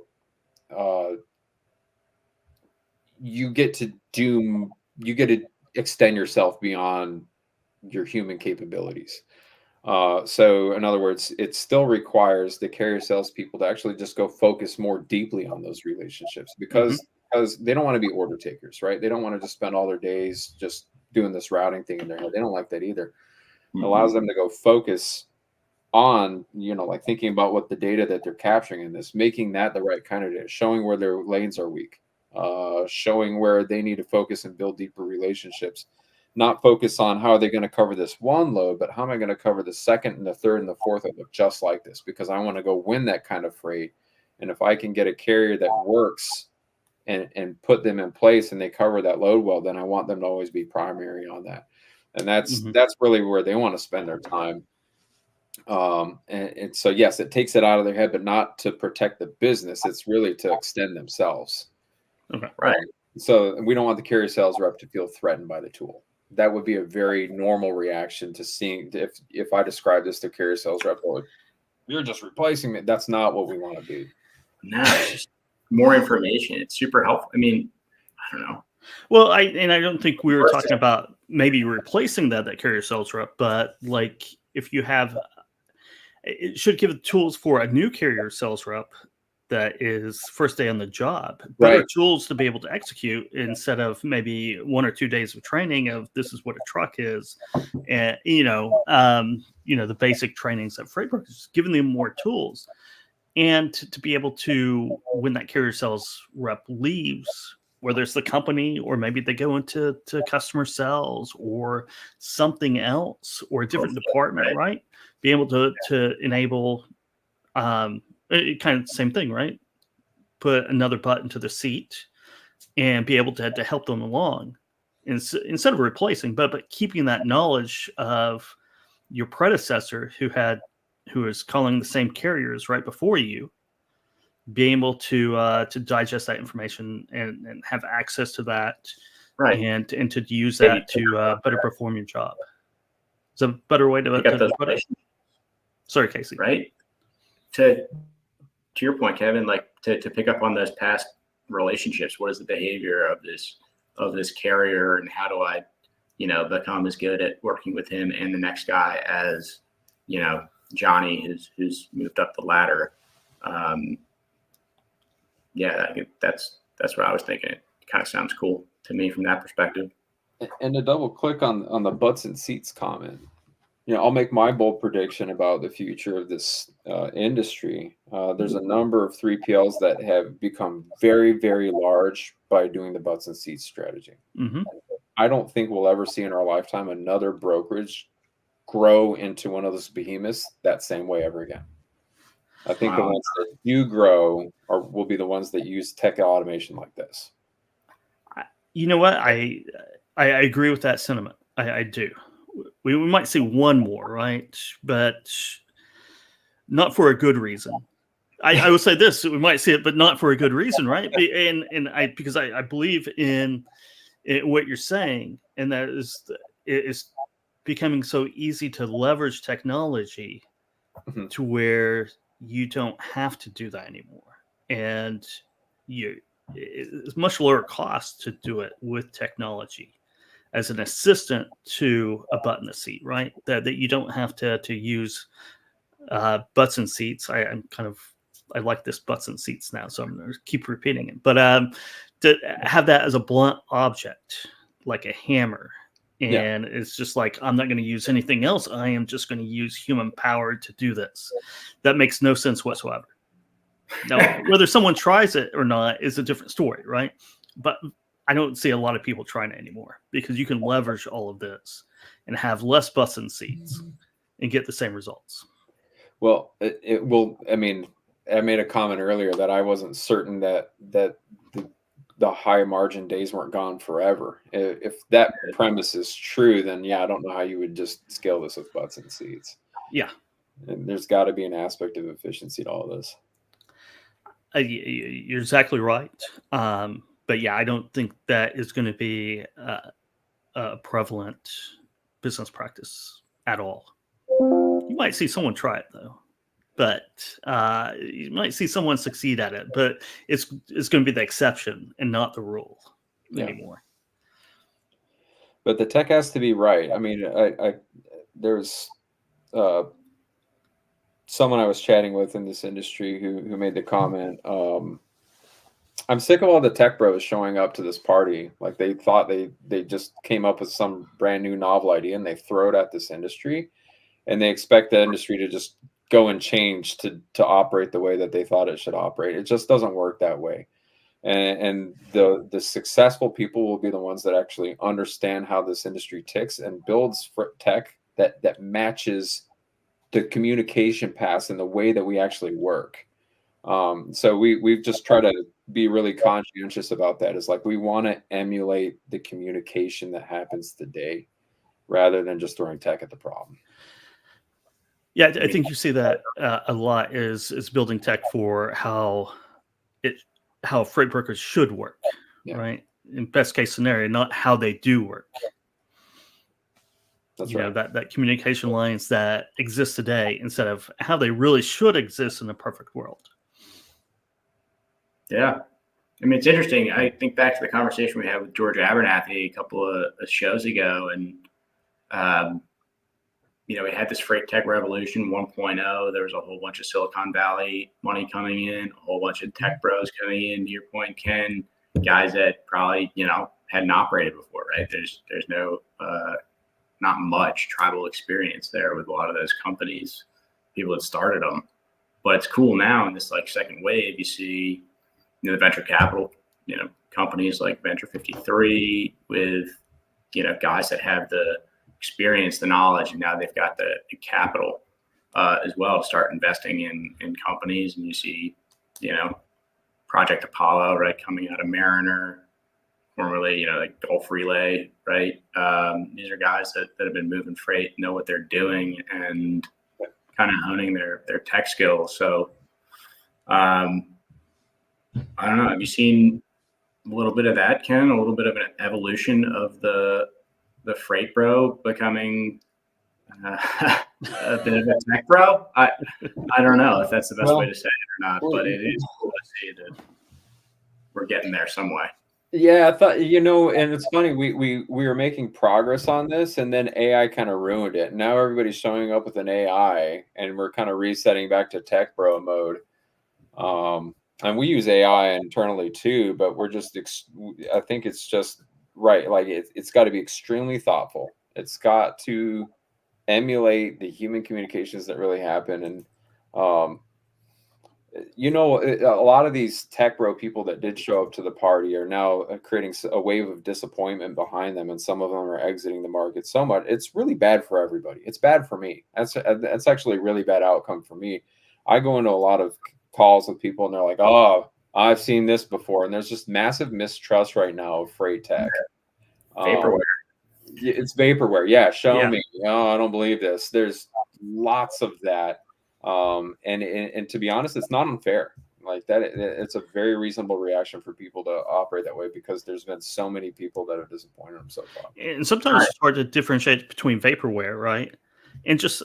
you get to extend yourself beyond your human capabilities. So in other words, it still requires the carrier salespeople to actually just go focus more deeply on those relationships because they don't want to be order takers, right? They don't want to just spend all their days just doing this routing thing in their head. They don't like that either. It allows them to go focus on, like thinking about what the data that they're capturing in this, making that the right kind of data, showing where their lanes are weak, showing where they need to focus and build deeper relationships, not focus on how are they going to cover this one load, but how am I going to cover the second and the third and the fourth of it just like this, because I want to go win that kind of freight. And if I can get a carrier that works and put them in place and they cover that load well, then I want them to always be primary on that. And that's really where they want to spend their time. And so, yes, it takes it out of their head, but not to protect the business. It's really to extend themselves. Okay. Right. So we don't want the carrier sales rep to feel threatened by the tool. That would be a very normal reaction to seeing if I describe this to carrier sales rep, like, you're just replacing me. That's not what we want to be. No, it's just more information. It's super helpful. I mean, I don't know. Well, I don't think we were talking about maybe replacing that carrier sales rep, but like if you have, it should give the tools for a new carrier sales rep that is first day on the job, better tools to be able to execute instead of maybe 1 or 2 days of training of this is what a truck is, and the basic trainings that freight brokers, giving them more tools, and to be able to, when that carrier sales rep leaves, whether it's the company or maybe they go into customer sales or something else or a different department, right? Be able to enable kind of the same thing, right? Put another button to the seat and be able to help them along instead of replacing, but keeping that knowledge of your predecessor who is calling the same carriers right before you, being able to digest that information and have access to that, right, and to use that to better perform your job. It's a better way to put it. Sorry, Casey. Right. To your point, Kevin, like to pick up on those past relationships, what is the behavior of this carrier, and how do I, become as good at working with him and the next guy as, Johnny who's moved up the ladder. Yeah, I think that's what I was thinking. It kind of sounds cool to me from that perspective. And to double click on the butts and seats comment, I'll make my bold prediction about the future of this industry. There's a number of 3PLs that have become very, very large by doing the butts and seats strategy. I don't think we'll ever see in our lifetime another brokerage grow into one of those behemoths that same way ever again. I think the ones that do grow will be the ones that use tech automation like this. You know what? I agree with that sentiment. I do. We might see one more, right? But not for a good reason. I would say this: we might see it, but not for a good reason, right? And because I believe in what you're saying, and that is becoming so easy to leverage technology to where you don't have to do that anymore. and it's much lower cost to do it with technology as an assistant to a button a seat, right? That you don't have to use butts and seats. I like this butts and seats now, so I'm going to keep repeating it. But to have that as a blunt object, like a hammer, and it's just like, I'm not going to use anything else. I am just going to use human power to do this. That makes no sense whatsoever. Now, whether someone tries it or not is a different story, right? But I don't see a lot of people trying it anymore because you can leverage all of this and have less butts and seats and get the same results. Well, it will. I mean, I made a comment earlier that I wasn't certain that the high margin days weren't gone forever. If that premise is true, then yeah, I don't know how you would just scale this with butts and seats. Yeah, and there's got to be an aspect of efficiency to all this. You're exactly right. But yeah, I don't think that is going to be a prevalent business practice at all. You might see someone try it though, but you might see someone succeed at it. But it's going to be the exception and not the rule anymore. But the tech has to be right. I mean, there's someone I was chatting with in this industry who made the comment. I'm sick of all the tech bros showing up to this party like they thought they just came up with some brand new novel idea and they throw it at this industry, and they expect the industry to just go and change to operate the way that they thought it should operate. It just doesn't work that way. And the successful people will be the ones that actually understand how this industry ticks and builds tech that matches the communication paths and the way that we actually work. So we've just tried to be really conscientious about that. Is like we want to emulate the communication that happens today rather than just throwing tech at the problem. Yeah, I think you see that a lot is building tech for how freight brokers should work, right? In best case scenario, not how they do work. That's right. That communication lines that exist today instead of how they really should exist in a perfect world. Yeah. I mean, it's interesting. I think back to the conversation we had with George Abernathy a couple of shows ago, and we had this freight tech revolution 1.0. There was a whole bunch of Silicon Valley money coming in, a whole bunch of tech bros coming in. To your point, Ken, guys that probably hadn't operated before, right? There's no not much tribal experience there with a lot of those companies, people that started them. But it's cool now in this second wave. You see, the venture capital, companies like Venture 53 with, guys that have the experience, the knowledge, and now they've got the capital as well to start investing in companies. And you see, Project Apollo, right, coming out of Mariner, formerly, like Gulf Relay, right? These are guys that have been moving freight, know what they're doing, and kind of honing their tech skills. So, I don't know. Have you seen a little bit of that, Ken? A little bit of an evolution of the freight bro becoming a bit of a tech bro? I don't know if that's the best way to say it or not, but it is cool to see that we're getting there some way. Yeah, I thought, and it's funny, we were making progress on this, and then AI kind of ruined it. Now everybody's showing up with an AI, and we're kind of resetting back to tech bro mode. And we use AI internally too, but we're just, I think it's just right. Like it's got to be extremely thoughtful. It's got to emulate the human communications that really happen. And, a lot of these tech bro people that did show up to the party are now creating a wave of disappointment behind them. And some of them are exiting the market so much. It's really bad for everybody. It's bad for me. That's actually a really bad outcome for me. I go into a lot of calls with people and they're like, oh, I've seen this before. And there's just massive mistrust right now of freight tech. Vaporware. It's vaporware. Yeah. Show me. Oh, I don't believe this. There's lots of that. And to be honest, it's not unfair. Like that, it's a very reasonable reaction for people to operate that way because there's been so many people that have disappointed them so far. And sometimes it's hard to differentiate between vaporware, right? And just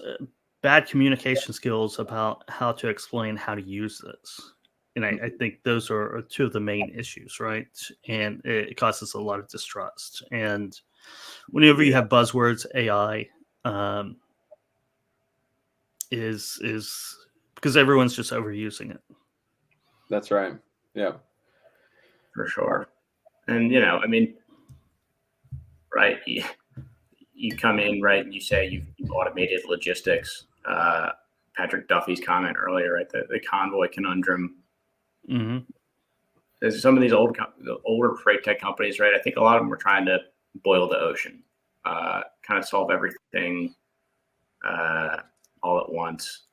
bad communication skills about how to explain how to use this. And I think those are two of the main issues, right? And it causes a lot of distrust. And whenever you have buzzwords, AI is because everyone's just overusing it. That's right. Yeah. For sure. And, I mean, right, you come in, right, and you say you've automated logistics. Patrick Duffy's comment earlier, right, the convoy conundrum. Mm-hmm. There's some of these older freight tech companies, right? I think a lot of them are trying to boil the ocean, kind of solve everything all at once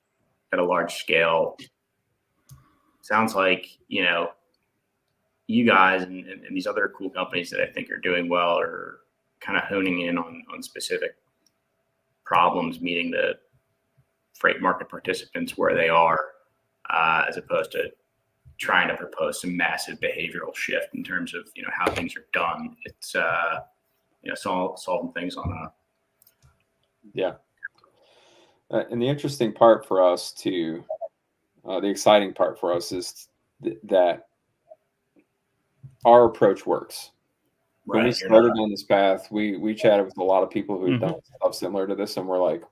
at a large scale. Sounds like, you guys and these other cool companies that I think are doing well are kind of honing in on specific problems, meeting the freight market participants where they are, as opposed to trying to propose some massive behavioral shift in terms of, how things are done. It's, solving things on a. Yeah. And the interesting part for us the exciting part for us is that our approach works. When we started on this path, we chatted with a lot of people who had done stuff similar to this, and we're like,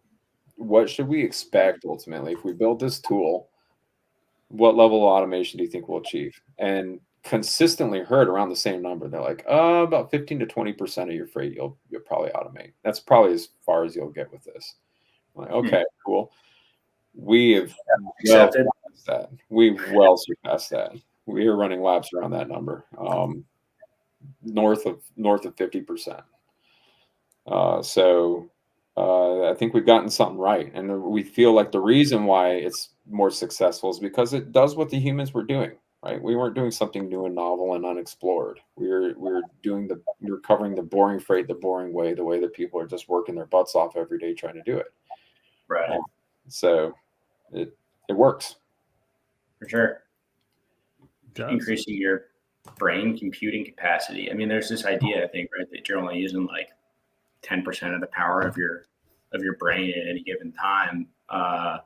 what should we expect ultimately if we build this tool? What level of automation do you think we'll achieve? And consistently heard around the same number. They're like, about 15 to 20% of your freight you'll probably automate. That's probably as far as you'll get with this. I'm like, okay, cool. We have Accepted. that. We've well surpassed that. We are running laps around that number, north of 50%. So I think we've gotten something right, and we feel like the reason why it's more successful is because it does what the humans were doing. Right? We weren't doing something new and novel and unexplored. We're covering the boring freight the boring way, the way that people are just working their butts off every day trying to do it. Right. So it works. For sure. Increasing your brain computing capacity. I mean, there's this idea, I think, right, that you're only using like 10% of the power of your brain at any given time. How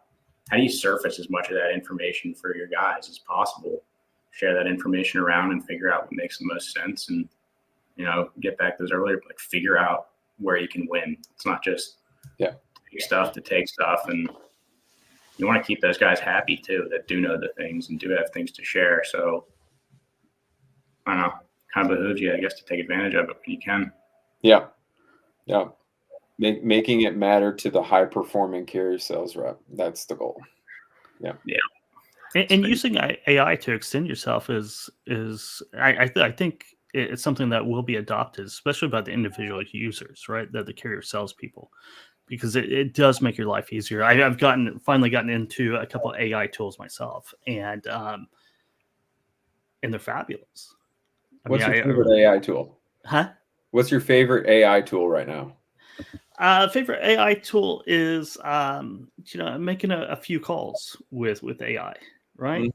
do you surface as much of that information for your guys as possible? Share that information around and figure out what makes the most sense, and get back to those earlier, like figure out where you can win. It's not just take stuff to take stuff, and you want to keep those guys happy too that do know the things and do have things to share. So I don't know, kind of behooves you, I guess, to take advantage of it when you can. Yeah. Making it matter to the high performing carrier sales rep. That's the goal. Yeah. And using AI to extend yourself is I think it's something that will be adopted, especially by the individual users, right? The carrier salespeople, because it does make your life easier. I've finally gotten into a couple of AI tools myself, and they're fabulous. What's your favorite AI tool? Huh? What's your favorite AI tool right now? Favorite AI tool is making a few calls with AI, right?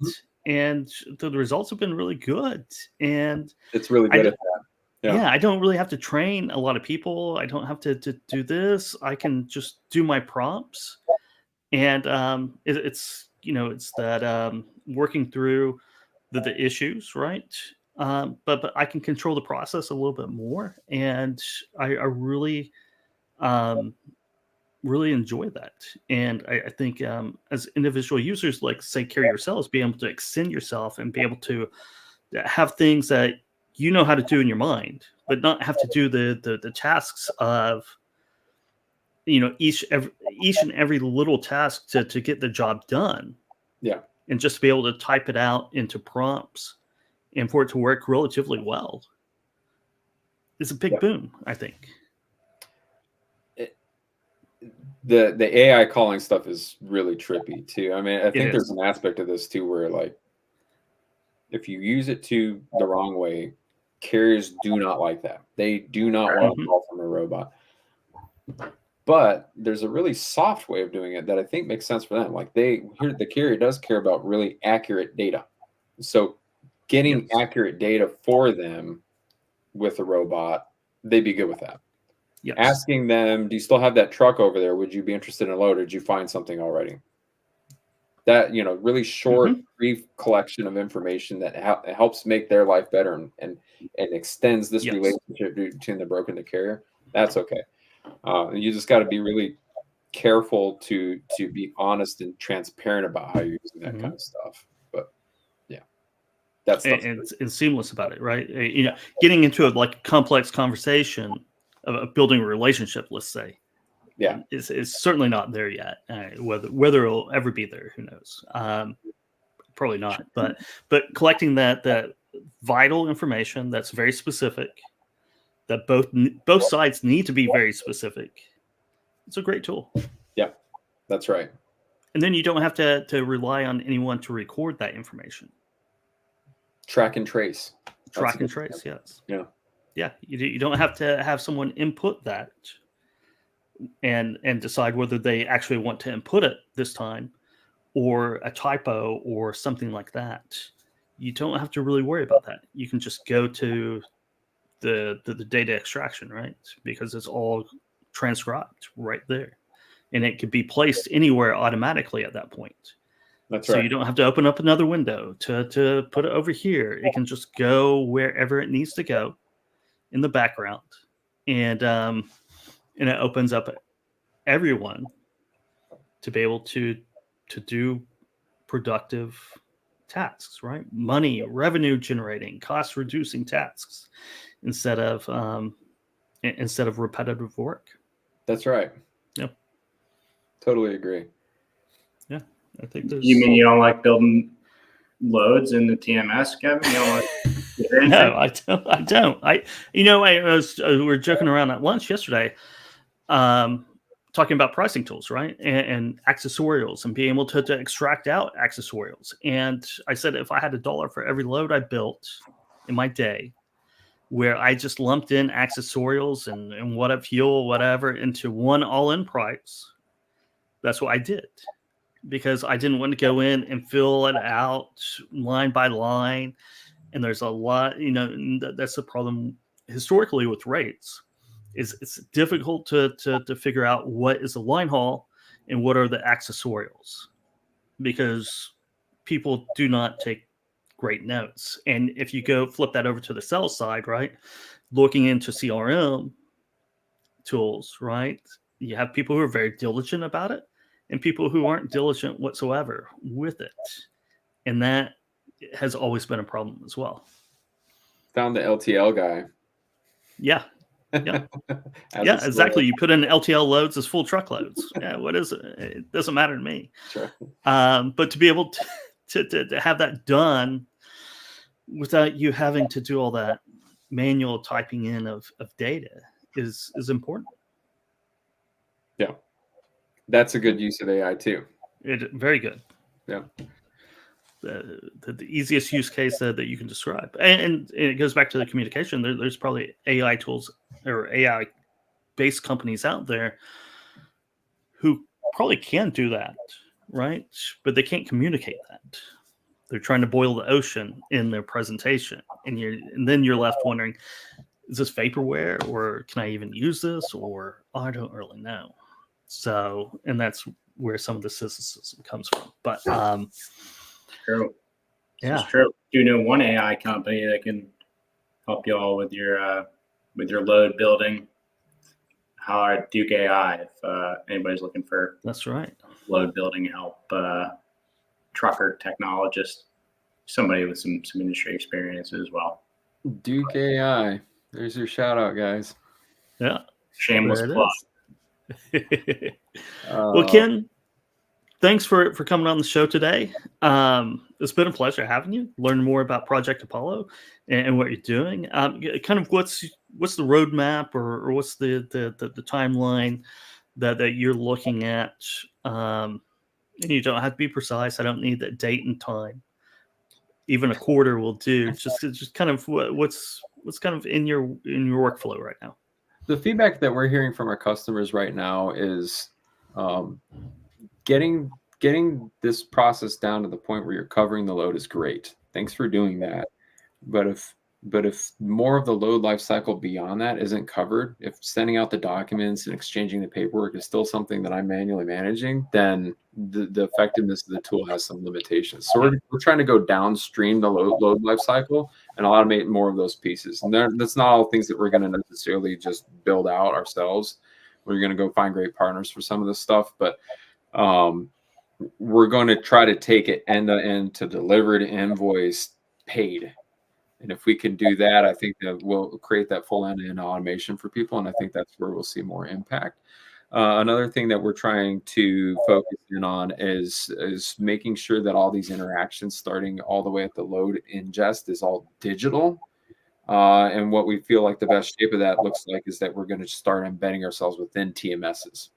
And the results have been really good, and it's really good at that. Yeah, I don't really have to train a lot of people. I don't have to do this. I can just do my prompts, and it's that working through the issues, right? But I can control the process a little bit more, and I really really enjoy that. And I think as individual users, like say carrier sales, being able to extend yourself and be able to have things that you know how to do in your mind, but not have to do the tasks of each and every little task to get the job done. Yeah. And just be able to type it out into prompts and for it to work relatively well. It's a big boom, I think. The AI calling stuff is really trippy too. I mean, I think there's an aspect of this too where, like, if you use it the wrong way, carriers do not like that. They do not want to call from a robot. But there's a really soft way of doing it that I think makes sense for them. Like the carrier does care about really accurate data. So getting accurate data for them with a robot, they'd be good with that. Yes. Asking them, do you still have that truck over there? Would you be interested in a load, or did you find something already? that, really short, Mhm. brief collection of information that helps make their life better and extends this Yes. relationship between the broker and the carrier. That's okay. You just got to be really careful to be honest and transparent about how you're using that Mhm. kind of stuff. But yeah, that's And seamless about it, right? Getting into a complex conversation of building a relationship, let's say, yeah, is certainly not there yet. Whether it'll ever be there, who knows? Probably not. But collecting that vital information that's very specific, that both sides need to be very specific. It's a great tool. yeah, that's right. And then you don't have to rely on anyone to record that information. Track and trace. Track and trace, yes. Yeah. Yeah, you don't have to have someone input that and decide whether they actually want to input it this time or a typo or something like that. You don't have to really worry about that. You can just go to the data extraction, right? Because it's all transcribed right there. And it could be placed anywhere automatically at that point. That's So right. you don't have to open up another window to put it over here. It can just go wherever it needs to go in the background. And it opens up everyone to be able to do productive tasks, right? Money, revenue generating, cost reducing tasks instead of repetitive work. That's right. Yep. Totally agree. Yeah, I think there's. You mean you don't like building loads in the TMS, Kevin? You don't like No, I don't. We were joking around at lunch yesterday, talking about pricing tools, right? And accessorials and being able to extract out accessorials. And I said, if I had $1 for every load I built in my day, where I just lumped in accessorials and what fuel, whatever, into one all-in price, that's what I did. Because I didn't want to go in and fill it out line by line. And there's a lot, that's the problem historically with rates. Is it's difficult to figure out what is a line haul and what are the accessorials, because people do not take great notes. And if you go flip that over to the sales side, right, looking into CRM tools, right, you have people who are very diligent about it and people who aren't diligent whatsoever with it. And that has always been a problem as well. Found the LTL guy. Yeah. Yeah. Yeah, exactly. You put in LTL loads as full truckloads. Yeah, what is it? It doesn't matter to me. Sure. But to be able to have that done without you having to do all that manual typing in of data is important. Yeah. That's a good use of AI too. Very good. Yeah. The easiest use case that you can describe. And it goes back to the communication. There's probably AI tools or AI based companies out there who probably can do that, right? But they can't communicate that. They're trying to boil the ocean in their presentation. And then you're left wondering, is this vaporware, or can I even use this? Or I don't really know. So, and that's where some of the cynicism comes from. But true. Yeah, it's true. Do you know one AI company that can help you all with your load building? How Duke AI, if anybody's looking for that's right, load building help, trucker technologist, somebody with some industry experience as well. Duke AI. There's your shout out, guys. Yeah, shameless plug. Well, Ken, thanks for coming on the show today. It's been a pleasure having you, learning more about Project Apollo and what you're doing. Kind of what's the roadmap or what's the timeline that you're looking at? And you don't have to be precise. I don't need that date and time. Even a quarter will do. Just kind of what's kind of in your workflow right now. The feedback that we're hearing from our customers right now is getting this process down to the point where you're covering the load is great. Thanks for doing that. But But if more of the load life cycle beyond that isn't covered, if sending out the documents and exchanging the paperwork is still something that I'm manually managing, then the effectiveness of the tool has some limitations. So we're trying to go downstream the load life cycle and automate more of those pieces. And that's not all things that we're going to necessarily just build out ourselves. We're going to go find great partners for some of this stuff, but we're going to try to take it end to end to delivered, invoice, paid. And if we can do that, I think that we'll create that full end-to-end automation for people. And I think that's where we'll see more impact. Another thing that we're trying to focus in on is making sure that all these interactions, starting all the way at the load ingest, is all digital. And what we feel like the best shape of that looks like is that we're going to start embedding ourselves within TMSs.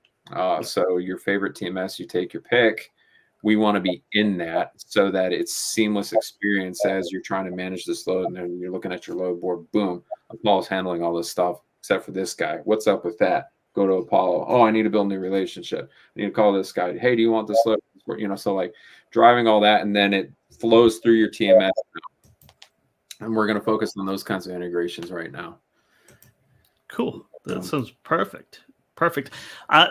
So your favorite TMS, you take your pick. We want to be in that so that it's seamless experience as you're trying to manage this load. And then you're looking at your load board, boom, Apollo's handling all this stuff, except for this guy. What's up with that? Go to Apollo. Oh, I need to build a new relationship. I need to call this guy. Hey, do you want this load? So like driving all that, and then it flows through your TMS. And we're going to focus on those kinds of integrations right now. Cool. That sounds perfect. Perfect.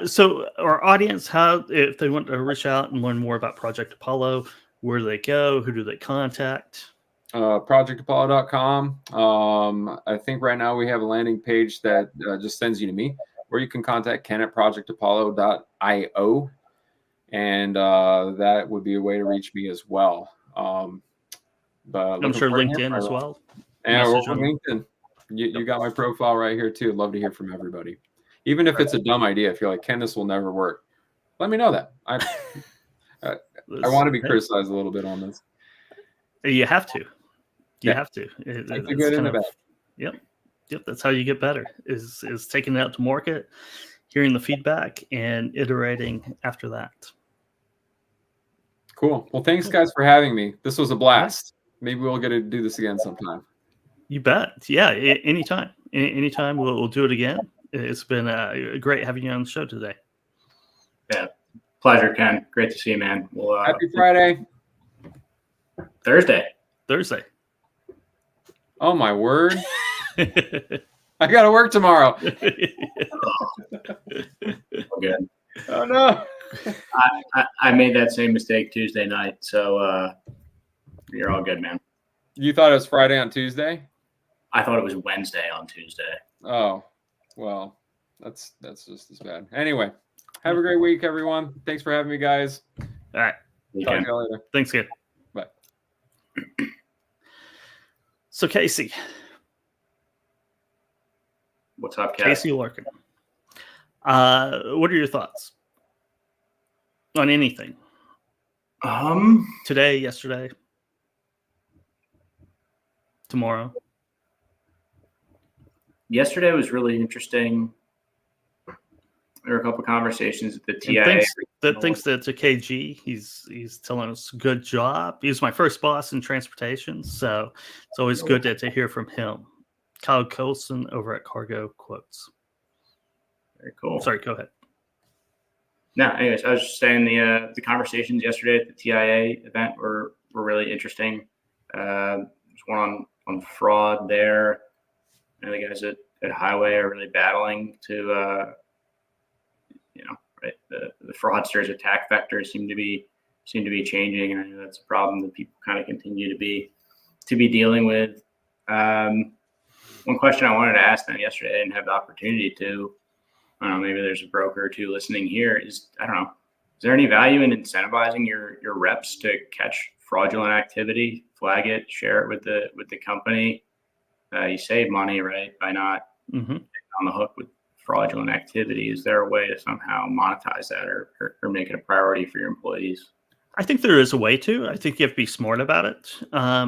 So our audience, if they want to reach out and learn more about Project Apollo, where do they go? Who do they contact? ProjectApollo.com. I think right now we have a landing page that just sends you to me, or you can contact Ken at ProjectApollo.io. And that would be a way to reach me as well. But I'm sure LinkedIn as well. And LinkedIn. You got my profile right here too. Love to hear from everybody. Even if it's a dumb idea, if you're like, Ken, this will never work, let me know that. I want to be criticized a little bit on this. You have to. You have to. It's the good and the bad. Yep. That's how you get better. Is taking it out to market, hearing the feedback, and iterating after that. Cool. Well, thanks guys for having me. This was a blast. Maybe we'll get to do this again sometime. You bet. Yeah. Anytime. Anytime we'll do it again. It's been great having you on the show today. Yeah, pleasure, Ken. Great to see you, man. Happy Friday. Thursday. Oh my word! I got to work tomorrow. Good. Oh no! I made that same mistake Tuesday night, so you're all good, man. You thought it was Friday on Tuesday? I thought it was Wednesday on Tuesday. Oh. Well, that's just as bad. Anyway, have a great week, everyone. Thanks for having me, guys. All right. Talk to you later. Thanks, kid. Bye. So, Casey. What's up, Kat? Casey Larkin. What are your thoughts on anything? Today, yesterday, tomorrow? Yesterday was really interesting. There were a couple of conversations at the TIA. Thanks to KG, he's telling us good job. He was my first boss in transportation, so it's always good to hear from him. Kyle Colson over at Cargo Quotes. Very cool. Sorry, go ahead. No, anyways, I was just saying the conversations yesterday at the TIA event were really interesting. There's one on fraud there. And the guys at Highway are really battling to, right. The fraudsters' attack vectors seem to be changing, and I know that's a problem that people kind of continue to be dealing with. One question I wanted to ask them yesterday, I didn't have the opportunity to. I don't know, maybe there's a broker or two listening here. Is there any value in incentivizing your reps to catch fraudulent activity, flag it, share it with the company? You save money, right, by not getting on the hook with fraudulent activity. Is there a way to somehow monetize that or make it a priority for your employees? I think there is a way to. I think you have to be smart about it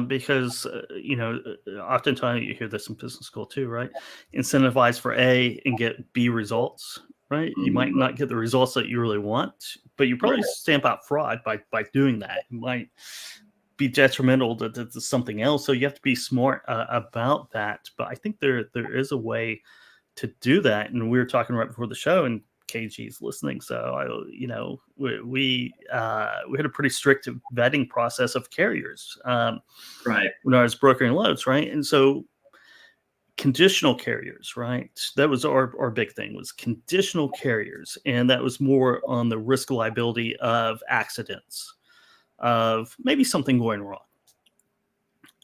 because, oftentimes you hear this in business school too, right? Incentivize for A and get B results, right? You might not get the results that you really want, but you probably stamp out fraud by doing that. You might be detrimental to something else. So you have to be smart about that. But I think there is a way to do that. And we were talking right before the show, and KG's listening. So we had a pretty strict vetting process of carriers, right, when I was brokering loads, right? And so conditional carriers, right? That was our big thing, was conditional carriers. And that was more on the risk liability of accidents, of maybe something going wrong.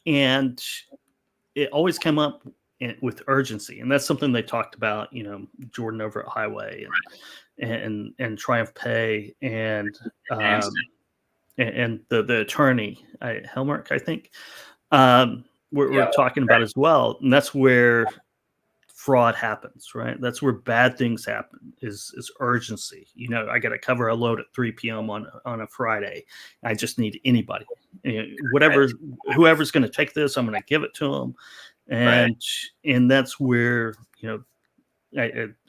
And it always came up with urgency. And that's something they talked about, Jordan over at Highway and Triumph Pay and the attorney, Helmerich, I think, we're talking about as well. And that's where fraud happens, right? That's where bad things happen, is urgency. I got to cover a load at 3 p.m. on a Friday. I just need anybody, whoever's going to take this, I'm going to give it to them. And that's where,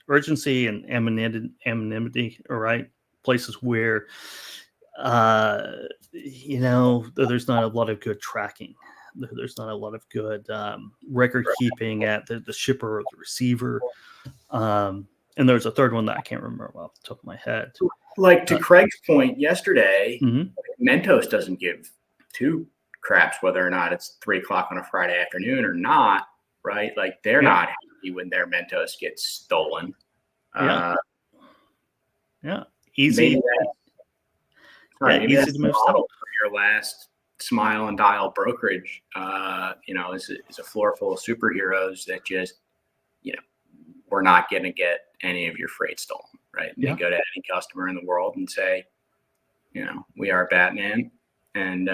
urgency and anonymity, all right, places where, there's not a lot of good tracking. There's not a lot of good record keeping at the shipper or the receiver. And there's a third one that I can't remember off the top of my head. Like to Craig's point yesterday, Mhm. Mentos doesn't give two craps whether or not it's 3 o'clock on a Friday afternoon or not, right? Like they're not happy when their Mentos gets stolen. Easy. Maybe that's easy to the move stuff. model for your last smile and dial brokerage, is a floor full of superheroes that just, we're not going to get any of your freight stolen, right? And you go to any customer in the world and say, we are Batman. And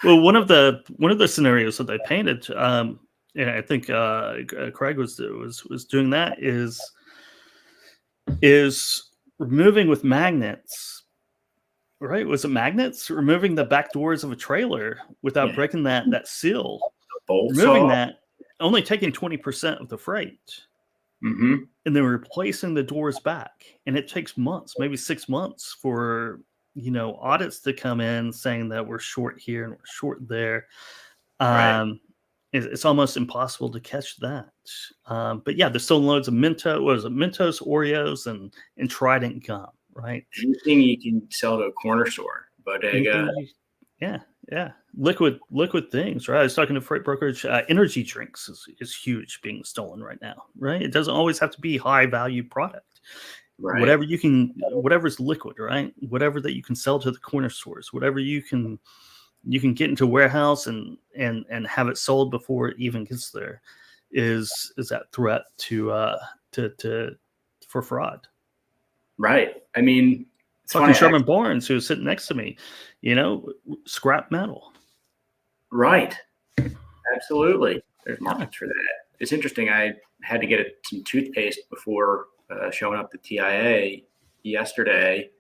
well, one of the scenarios that they painted, and I think Craig was doing that, is removing with magnets. Right? Was it magnets? Removing the back doors of a trailer without breaking that seal. Removing that, only taking 20% of the freight. Mm-hmm. And then replacing the doors back. And it takes months, maybe 6 months for, audits to come in saying that we're short here and we're short there. It's almost impossible to catch that. But yeah, there's still loads of Mentos, Oreos, and Trident gum. Right. Anything you can sell to a corner store, bodega. Liquid things, right? I was talking to freight brokerage. Energy drinks is huge, being stolen right now, right? It doesn't always have to be high value product. Right. Whatever's liquid, right? Whatever that you can sell to the corner stores, whatever you can get into warehouse and have it sold before it even gets there, is that threat for fraud. Right. I mean, it's fucking Sherman Barnes, who was sitting next to me, scrap metal. Right. Absolutely. There's markets for that. It's interesting. I had to get some toothpaste before showing up to TIA yesterday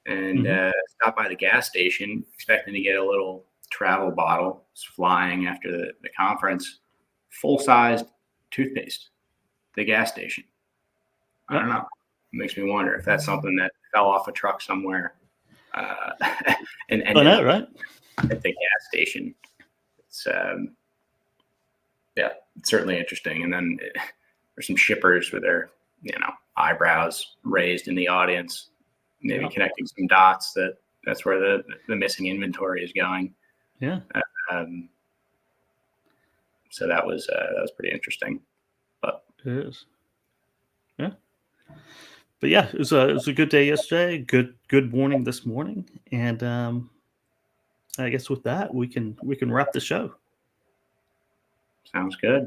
and stopped by the gas station expecting to get a little travel bottle. It's flying after the conference. Full-sized toothpaste, the gas station. I don't know. It makes me wonder if that's something that fell off a truck somewhere and ended up right? at the gas station. It's it's certainly interesting. And then there's some shippers with their eyebrows raised in the audience, maybe connecting some dots that's where the missing inventory is going. So that was pretty interesting. But it is. But yeah, it was a good day yesterday. Good morning this morning, and I guess with that we can wrap the show. Sounds good.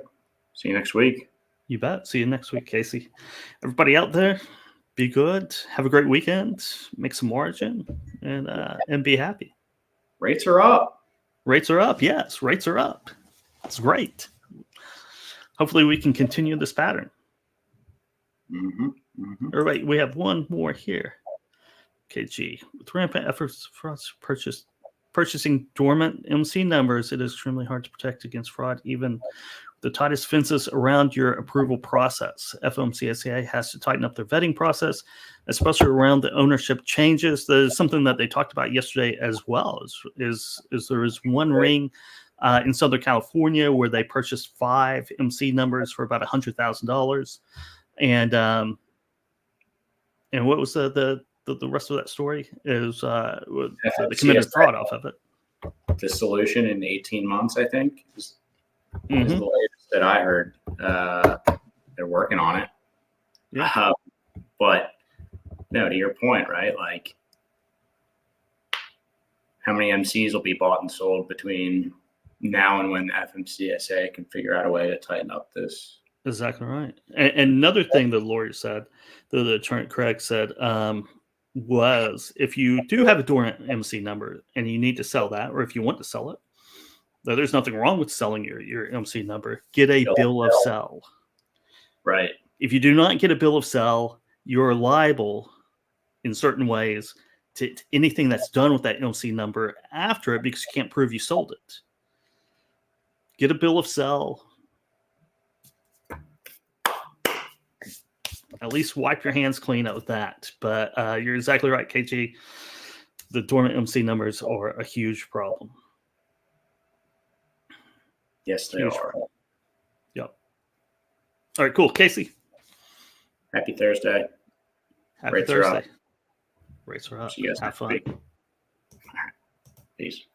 See you next week. You bet. See you next week, Casey. Everybody out there, be good. Have a great weekend. Make some margin, and be happy. Rates are up. Rates are up. Yes, rates are up. It's great. Hopefully, we can continue this pattern. All right, we have one more here. KG. With rampant efforts for us purchasing dormant MC numbers, it is extremely hard to protect against fraud, even the tightest fences around your approval process. FMCSA has to tighten up their vetting process, especially around the ownership changes. There's something that they talked about yesterday as well. Is there is one ring in Southern California where they purchased 5 MC numbers for about $100,000, and what was the rest of that story? Is they committed fraud off of it. The solution in 18 months, I think, is the latest that I heard, they're working on it. Yeah. But no, to your point, right? Like, how many MCs will be bought and sold between now and when FMCSA can figure out a way to tighten up this? Exactly right. And another thing the lawyer said, the attorney Craig said, was if you do have a dormant MC number and you need to sell that, or if you want to sell it, though there's nothing wrong with selling your MC number, get a bill of sale. Right. If you do not get a bill of sale, you're liable in certain ways to anything that's done with that MC number after it because you can't prove you sold it. Get a bill of sale. At least wipe your hands clean with that. But you're exactly right, KG. The dormant MC numbers are a huge problem. Yes, they Huge are. problem. Yep. All right, cool. Casey. Happy Thursday. Happy Rates are Thursday. up. Rates are up. See you guys Have next fun. week. All right. Peace.